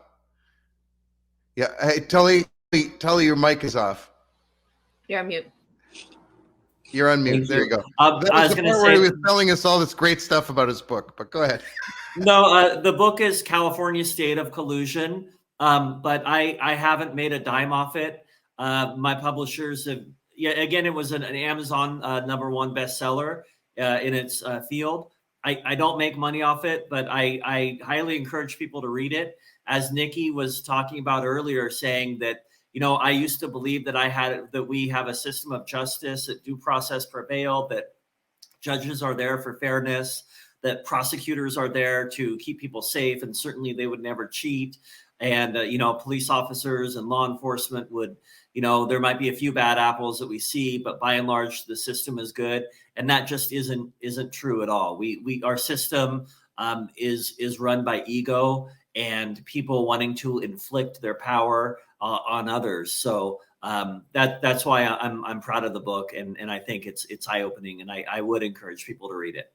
Yeah, hey Tully, your mic is off. You're on mute. You're on mute. There you go. That was the part where he was telling us all this great stuff about his book, but go ahead. No, the book is California State of Collusion, but I haven't made a dime off it. My publishers have, again, it was an Amazon #1 bestseller in its field. I don't make money off it, but I highly encourage people to read it. As Nikki was talking about earlier, saying that, I used to believe that we have a system of justice, that due process prevail, that judges are there for fairness, that prosecutors are there to keep people safe, and certainly they would never cheat. And, police officers and law enforcement would, there might be a few bad apples that we see, but by and large, the system is good. And that just isn't true at all. Our system is run by ego and people wanting to inflict their power on others. So that's why I'm proud of the book, and I think it's eye-opening, and I would encourage people to read it.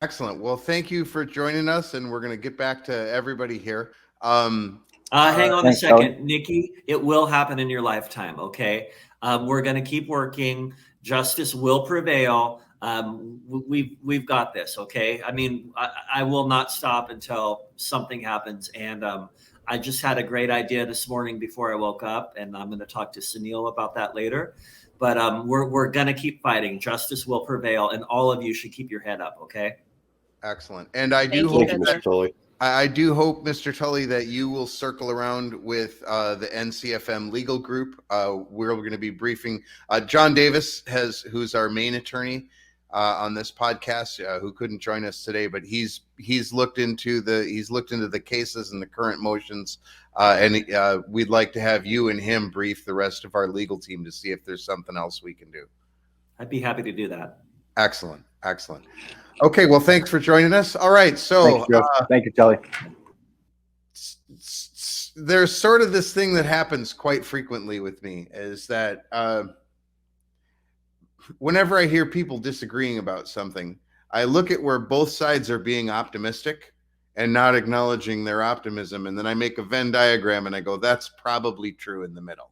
Excellent. Well, thank you for joining us, and we're going to get back to everybody here. Hang on a second, Nikki. It will happen in your lifetime, okay? We're going to keep working. Justice will prevail. We've got this, okay? I mean, I will not stop until something happens. And I just had a great idea this morning before I woke up, and I'm going to talk to Sunil about that later. But we're going to keep fighting. Justice will prevail, and all of you should keep your head up, okay? Excellent. And I do hope, Mr. Tully, that you will circle around with the NCFM legal group. We're going to be briefing John Davis, who's our main attorney on this podcast, who couldn't join us today, but he's looked into the cases and the current motions, and we'd like to have you and him brief the rest of our legal team to see if there's something else we can do. I'd be happy to do that. Excellent. Okay, well, thanks for joining us. All right, so thank you, Tully. There's sort of this thing that happens quite frequently with me, is that whenever I hear people disagreeing about something, I look at where both sides are being optimistic and not acknowledging their optimism, and then I make a Venn diagram and I go, that's probably true in the middle,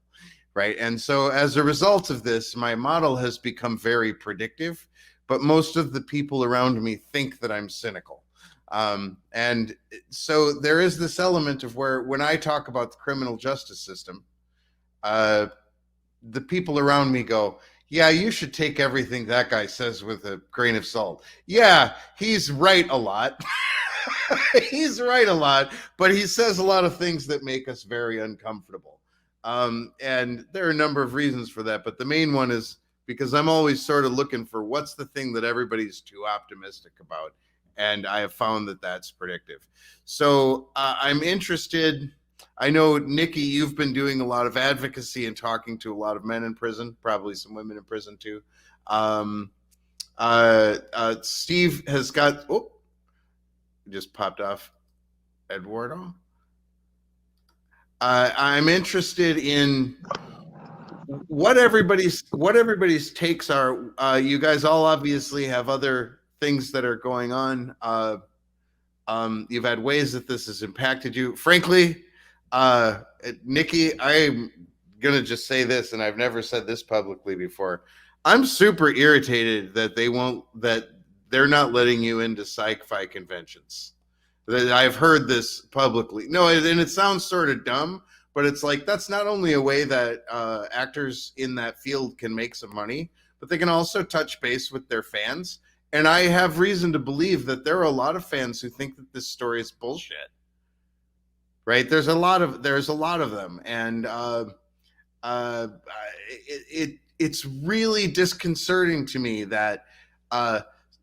right? And so as a result of this, my model has become very predictive, but most of the people around me think that I'm cynical. And so there is this element of where, when I talk about the criminal justice system, the people around me go, yeah, you should take everything that guy says with a grain of salt. Yeah, he's right a lot. He's right a lot, but he says a lot of things that make us very uncomfortable. And there are a number of reasons for that, but the main one is because I'm always sort of looking for what's the thing that everybody's too optimistic about. And I have found that that's predictive. So I'm interested. I know, Nikki, you've been doing a lot of advocacy and talking to a lot of men in prison, probably some women in prison too. Steve has got, just popped off, Eduardo. I'm interested in what everybody's takes are. You guys all obviously have other things that are going on. You've had ways that this has impacted you. Frankly, Nikki, I'm gonna just say this, and I've never said this publicly before. I'm super irritated that they're not letting you into sci-fi conventions. That I've heard this publicly. No, and it sounds sort of dumb, but it's like that's not only a way that actors in that field can make some money, but they can also touch base with their fans. And I have reason to believe that there are a lot of fans who think that this story is bullshit. Right? There's a lot of them, and it's really disconcerting to me that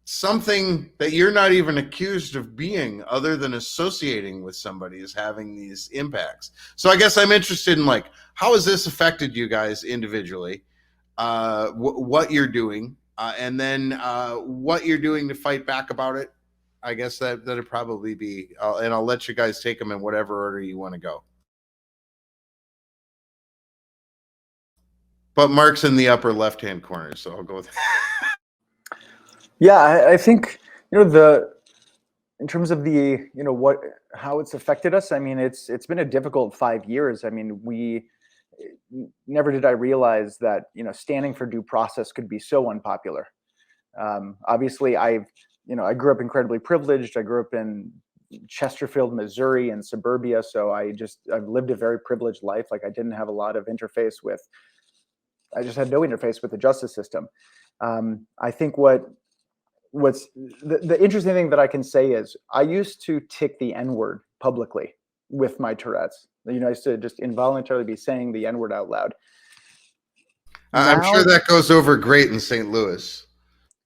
something that you're not even accused of being, other than associating with somebody, is having these impacts. So I guess I'm interested in, like, how has this affected you guys individually? What you're doing, and then what you're doing to fight back about it. I guess that'd probably be, and I'll let you guys take them in whatever order you want to go. But Mark's in the upper left-hand corner, so I'll go with that. Yeah, I think, in terms of the, how it's affected us. I mean, it's been a difficult 5 years. I mean, never did I realize that, standing for due process could be so unpopular. Obviously, I grew up incredibly privileged. I grew up in Chesterfield, Missouri, in suburbia. So I've lived a very privileged life. Like, I didn't have a lot of interface with, I just had no interface with the justice system. I think what's the interesting thing that I can say is I used to tick the N-word publicly with my Tourette's. I used to just involuntarily be saying the N-word out loud. I'm sure that goes over great in St. Louis.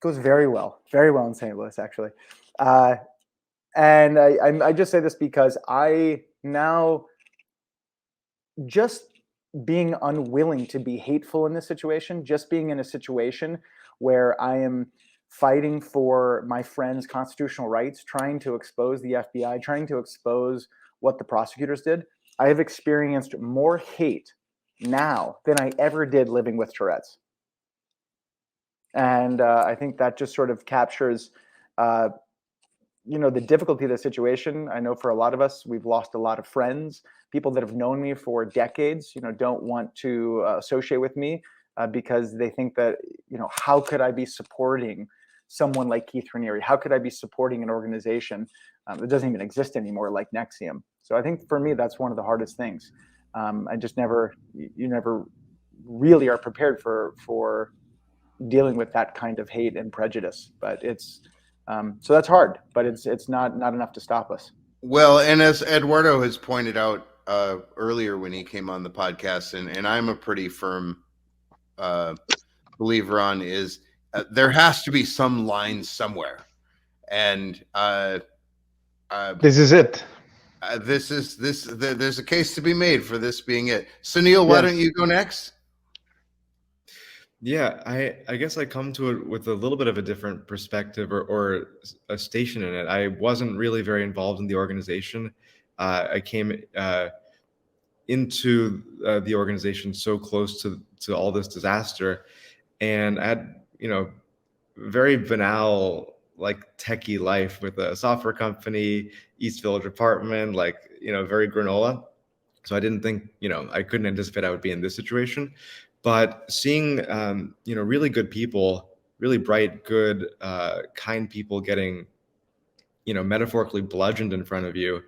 Goes very well in St. Louis, actually. And I just say this because I now, just being unwilling to be hateful in this situation, just being in a situation where I am fighting for my friends' constitutional rights, trying to expose the FBI, trying to expose what the prosecutors did, I have experienced more hate now than I ever did living with Tourette's. And I think that just sort of captures, the difficulty of the situation. I know for a lot of us, we've lost a lot of friends. People that have known me for decades, don't want to associate with me because they think that, how could I be supporting someone like Keith Raniere? How could I be supporting an organization that doesn't even exist anymore, like NXIVM? So I think for me, that's one of the hardest things. I just you never really are prepared for dealing with that kind of hate and prejudice. But it's so that's hard, but it's not enough to stop us. Well, and as Eduardo has pointed out earlier when he came on the podcast, and I'm a pretty firm believer on, is there has to be some line somewhere, and this is it. There's a case to be made for this being it. Sunil, why don't you go next? Yeah, I guess I come to it with a little bit of a different perspective or a station in it. I wasn't really very involved in the organization. I came into the organization so close to all this disaster, and I had, very banal, like, techie life with a software company, East Village apartment, like, very granola. So I didn't think, I couldn't anticipate I would be in this situation. But seeing, really good people, really bright, good, kind people getting, metaphorically bludgeoned in front of you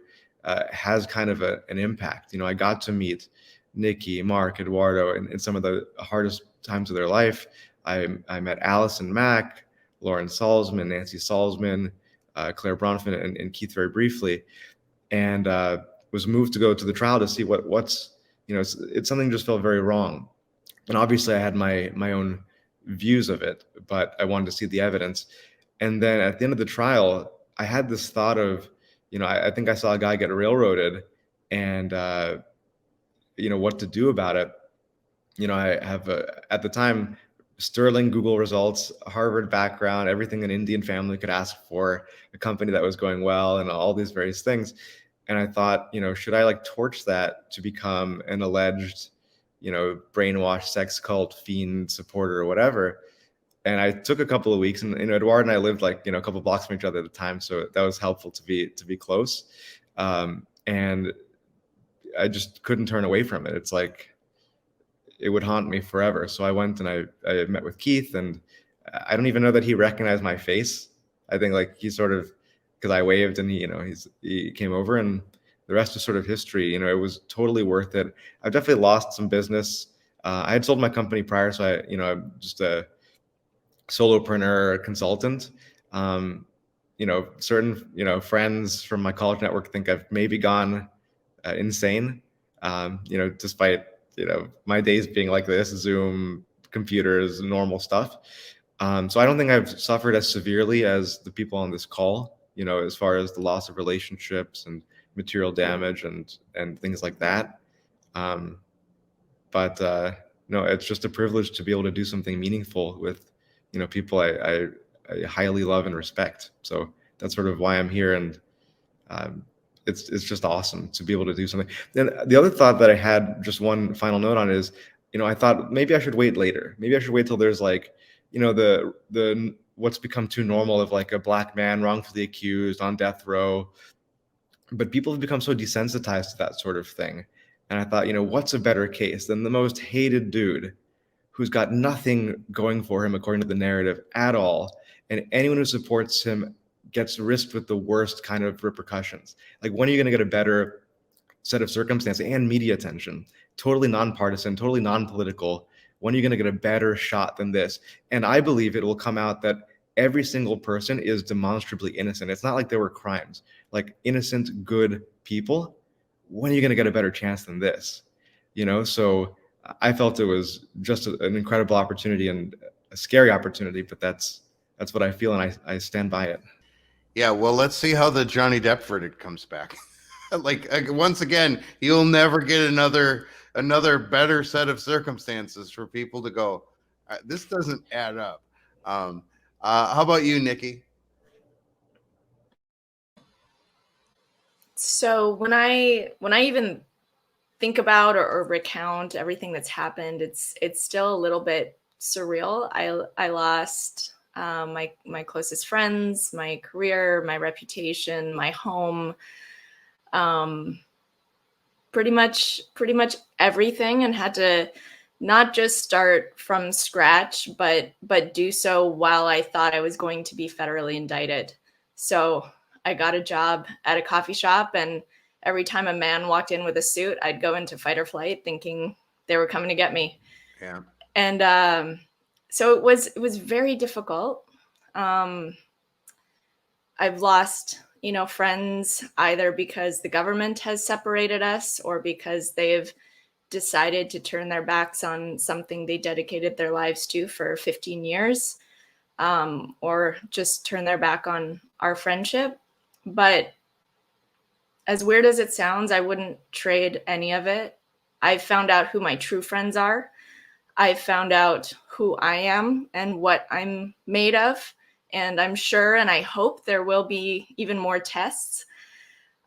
has kind of an impact. I got to meet Nikki, Mark, Eduardo in some of the hardest times of their life. I met Allison Mack, Lauren Salzman, Nancy Salzman, Claire Bronfman, and Keith very briefly, and was moved to go to the trial to see what's, it's something just felt very wrong. And obviously I had my own views of it, but I wanted to see the evidence. And then at the end of the trial, I had this thought of, I think I saw a guy get railroaded, and what to do about it. I have at the time sterling Google results, Harvard background, everything an Indian family could ask for, a company that was going well, and all these various things. And I thought, should I torch that to become an alleged, brainwashed sex cult fiend supporter or whatever? And I took a couple of weeks, and Eduard and I lived a couple of blocks from each other at the time, so that was helpful to be close. And I just couldn't turn away from it. It's like it would haunt me forever. So I went and I met with Keith, and I don't even know that he recognized my face. I think he sort of, because I waved and he came over, and the rest is sort of history. It was totally worth it. I've definitely lost some business. I had sold my company prior, so I'm just a solopreneur consultant. Certain friends from my college network think I've maybe gone insane. Despite my days being like this, Zoom, computers, normal stuff. So I don't think I've suffered as severely as the people on this call, as far as the loss of relationships and material damage and things like that. But no, it's just a privilege to be able to do something meaningful with, people I highly love and respect. So that's sort of why I'm here. And it's just awesome to be able to do something. Then the other thought that I had, just one final note on, is, I thought maybe I should wait later. Maybe I should wait till there's the what's become too normal of a black man wrongfully accused on death row. But people have become so desensitized to that sort of thing. And I thought, what's a better case than the most hated dude who's got nothing going for him according to the narrative at all, and anyone who supports him gets risked with the worst kind of repercussions? When are you going to get a better set of circumstances and media attention, totally nonpartisan, totally non-political? When are you going to get a better shot than this? And I believe it will come out that every single person is demonstrably innocent. It's not like there were crimes, innocent, good people. When are you going to get a better chance than this? So I felt it was just an incredible opportunity and a scary opportunity, but that's what I feel, and I stand by it. Yeah, well, let's see how the Johnny Depp verdict comes back. Once again, you'll never get another better set of circumstances for people to go, this doesn't add up. How about you, Nikki? So when I even think about or recount everything that's happened, it's still a little bit surreal. I lost my closest friends, my career, my reputation, my home, pretty much everything, and had to not just start from scratch, but do so while I thought I was going to be federally indicted. So I got a job at a coffee shop, and every time a man walked in with a suit, I'd go into fight or flight, thinking they were coming to get me. Yeah. And so it was very difficult. I've lost, friends either because the government has separated us, or because they've decided to turn their backs on something they dedicated their lives to for 15 years, or just turn their back on our friendship. But as weird as it sounds, I wouldn't trade any of it. I've found out who my true friends are. I've found out who I am and what I'm made of. And I'm sure, and I hope there will be even more tests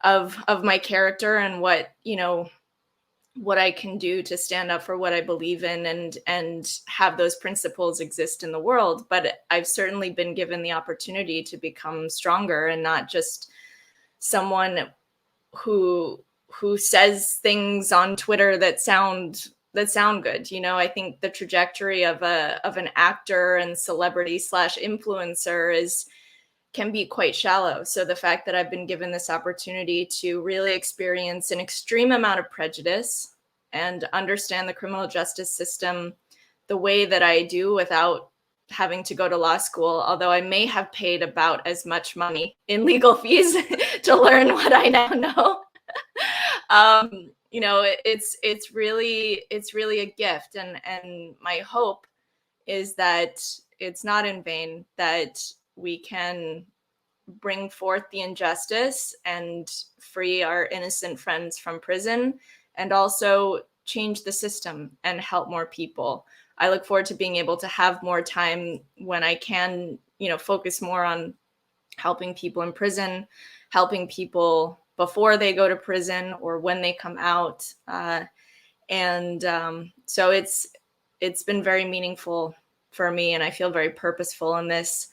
of my character and what I can do to stand up for what I believe in and have those principles exist in the world. But I've certainly been given the opportunity to become stronger, and not just someone who says things on Twitter that sound good. I think the trajectory of an actor and celebrity / influencer can be quite shallow. So the fact that I've been given this opportunity to really experience an extreme amount of prejudice and understand the criminal justice system the way that I do without having to go to law school, although I may have paid about as much money in legal fees to learn what I now know. It's really a gift, and my hope is that it's not in vain, that we can bring forth the injustice and free our innocent friends from prison, and also change the system and help more people. I look forward to being able to have more time when I can, focus more on helping people in prison, helping people before they go to prison or when they come out. So it's been very meaningful for me, and I feel very purposeful in this,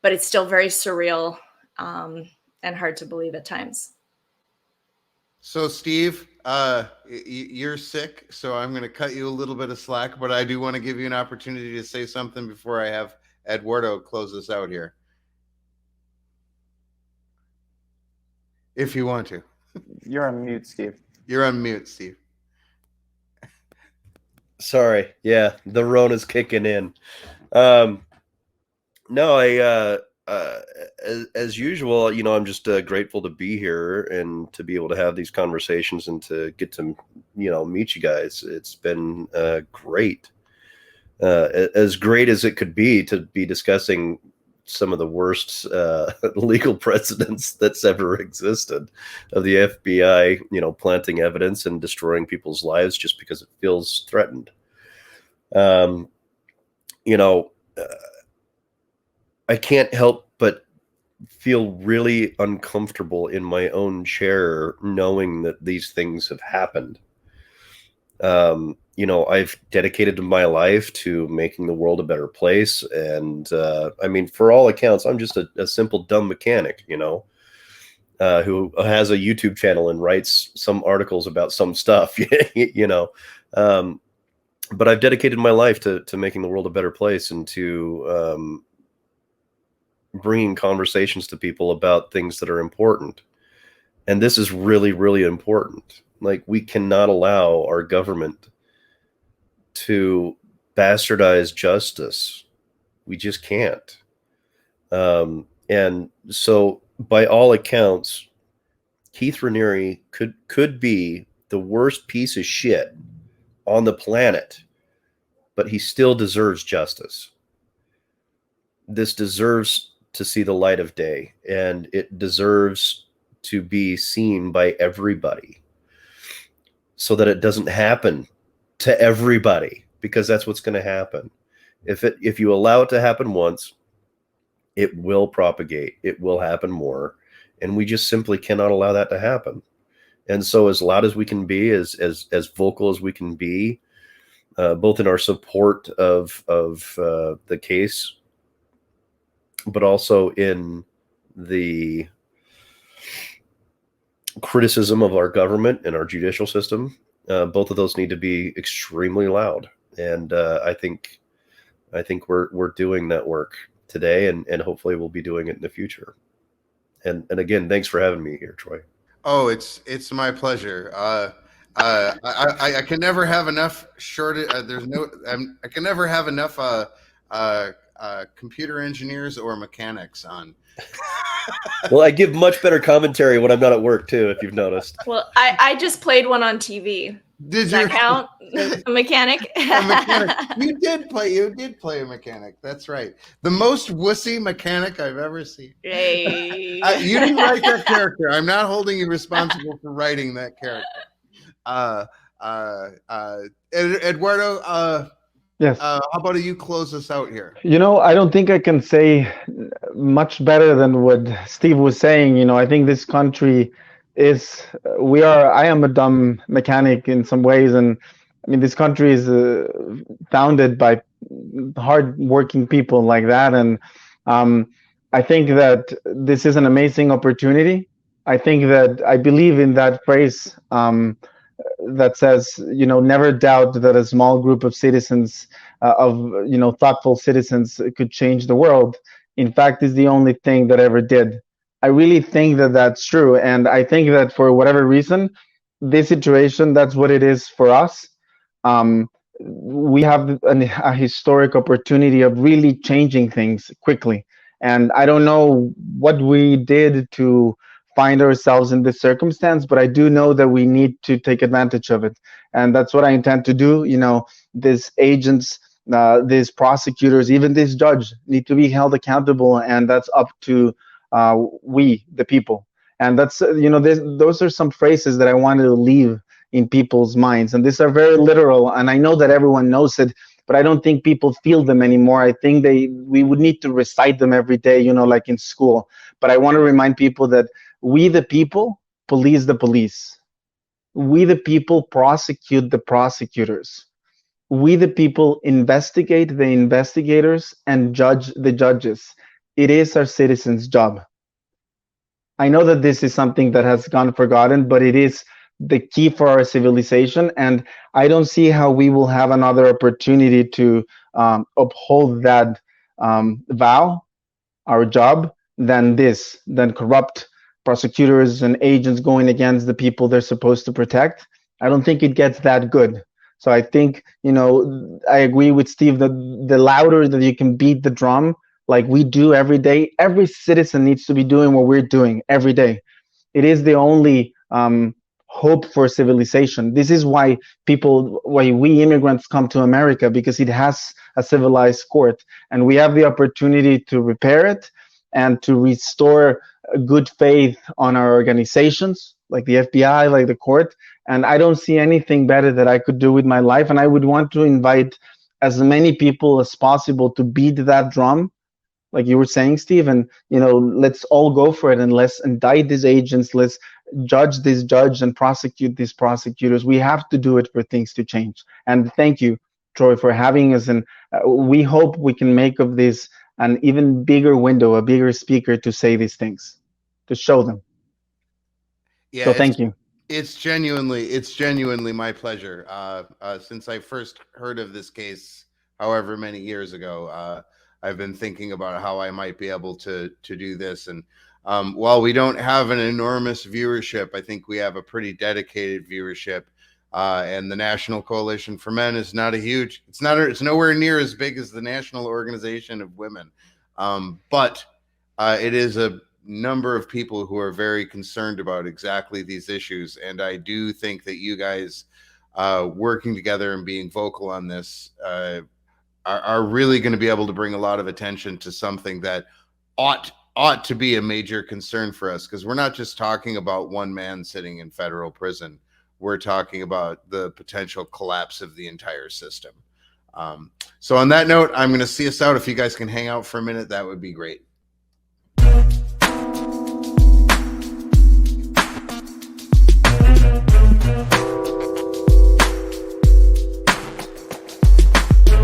but it's still very surreal and hard to believe at times. So Steve, you're sick, so I'm going to cut you a little bit of slack, but I do want to give you an opportunity to say something before I have Eduardo close us out here, if you want to. You're on mute, Steve. You're on mute, Steve. Sorry. Yeah, the Rona's kicking in. No, as usual, I'm just grateful to be here and to be able to have these conversations and to get to, meet you guys. It's been great. As great as it could be to be discussing some of the worst legal precedents that's ever existed of the FBI, planting evidence and destroying people's lives just because it feels threatened. I can't help but feel really uncomfortable in my own chair knowing that these things have happened. I've dedicated my life to making the world a better place. And for all accounts, I'm just a simple, dumb mechanic, who has a YouTube channel and writes some articles about some stuff, but I've dedicated my life to making the world a better place and to bringing conversations to people about things that are important. And this is really, really important. Like, we cannot allow our government to bastardize justice. We just can't. And so by all accounts, Keith Raniere could be the worst piece of shit on the planet, but he still deserves justice. This deserves to see the light of day, and it deserves to be seen by everybody so that it doesn't happen to everybody, because that's what's going to happen. If you allow it to happen once, it will propagate. It will happen more, and we just simply cannot allow that to happen. And so, as loud as we can be, as vocal as we can be, both in our support of the case, but also in the criticism of our government and our judicial system, both of those need to be extremely loud. And I think we're doing that work today, and hopefully we'll be doing it in the future. And again, thanks for having me here, Troy. Oh, it's my pleasure. I can never have enough I can never have enough computer engineers or mechanics on. Well, I give much better commentary when I'm not at work too, if you've noticed. Well, I just played one on TV. Does that count? A mechanic? A mechanic. You did play a mechanic. That's right. The most wussy mechanic I've ever seen. Hey. You didn't write that character. I'm not holding you responsible for writing that character. Eduardo, yes. How about you close us out here? I don't think I can say much better than what Steve was saying. I think this country I am a dumb mechanic in some ways. And this country is founded by hard-working people like that. And I think that this is an amazing opportunity. I believe in that phrase that says, never doubt that a small group of citizens, thoughtful citizens could change the world. In fact, is the only thing that ever did. I really think that that's true. And I think that for whatever reason, this situation, that's what it is for us. We have a historic opportunity of really changing things quickly. And I don't know what we did to find ourselves in this circumstance, but I do know that we need to take advantage of it. And that's what I intend to do. These agents, these prosecutors, even this judge need to be held accountable. And that's up to we, the people. And that's, those are some phrases that I wanted to leave in people's minds. And these are very literal. And I know that everyone knows it, but I don't think people feel them anymore. I think we would need to recite them every day, like in school. But I want to remind people that we, the people, police the police. We, the people, prosecute the prosecutors. We, the people, investigate the investigators and judge the judges. It is our citizens' job. I know that this is something that has gone forgotten, but it is the key for our civilization. And I don't see how we will have another opportunity to uphold that vow, our job, than corrupt prosecutors and agents going against the people they're supposed to protect. I don't think it gets that good. So I think, I agree with Steve that the louder that you can beat the drum, like we do every day, every citizen needs to be doing what we're doing every day. It is the only hope for civilization. This is why we immigrants come to America, because it has a civilized court, and we have the opportunity to repair it and to restore good faith on our organizations, like the FBI, like the court. And I don't see anything better that I could do with my life. And I would want to invite as many people as possible to beat that drum, like you were saying, Steve, and let's all go for it, and let's indict these agents, let's judge this judge and prosecute these prosecutors. We have to do it for things to change. And thank you, Troy, for having us, and we hope we can make of this an even bigger window, a bigger speaker to say these things, to show them. Yeah, so thank you. It's genuinely my pleasure. Since I first heard of this case, however many years ago, I've been thinking about how I might be able to do this. And while we don't have an enormous viewership, I think we have a pretty dedicated viewership. And the National Coalition for Men is it's nowhere near as big as the National Organization of Women. But it is a number of people who are very concerned about exactly these issues. And I do think that you guys working together and being vocal on this are really going to be able to bring a lot of attention to something that ought to be a major concern for us, because we're not just talking about one man sitting in federal prison. We're talking about the potential collapse of the entire system. So on that note, I'm going to see us out. If you guys can hang out for a minute, that would be great.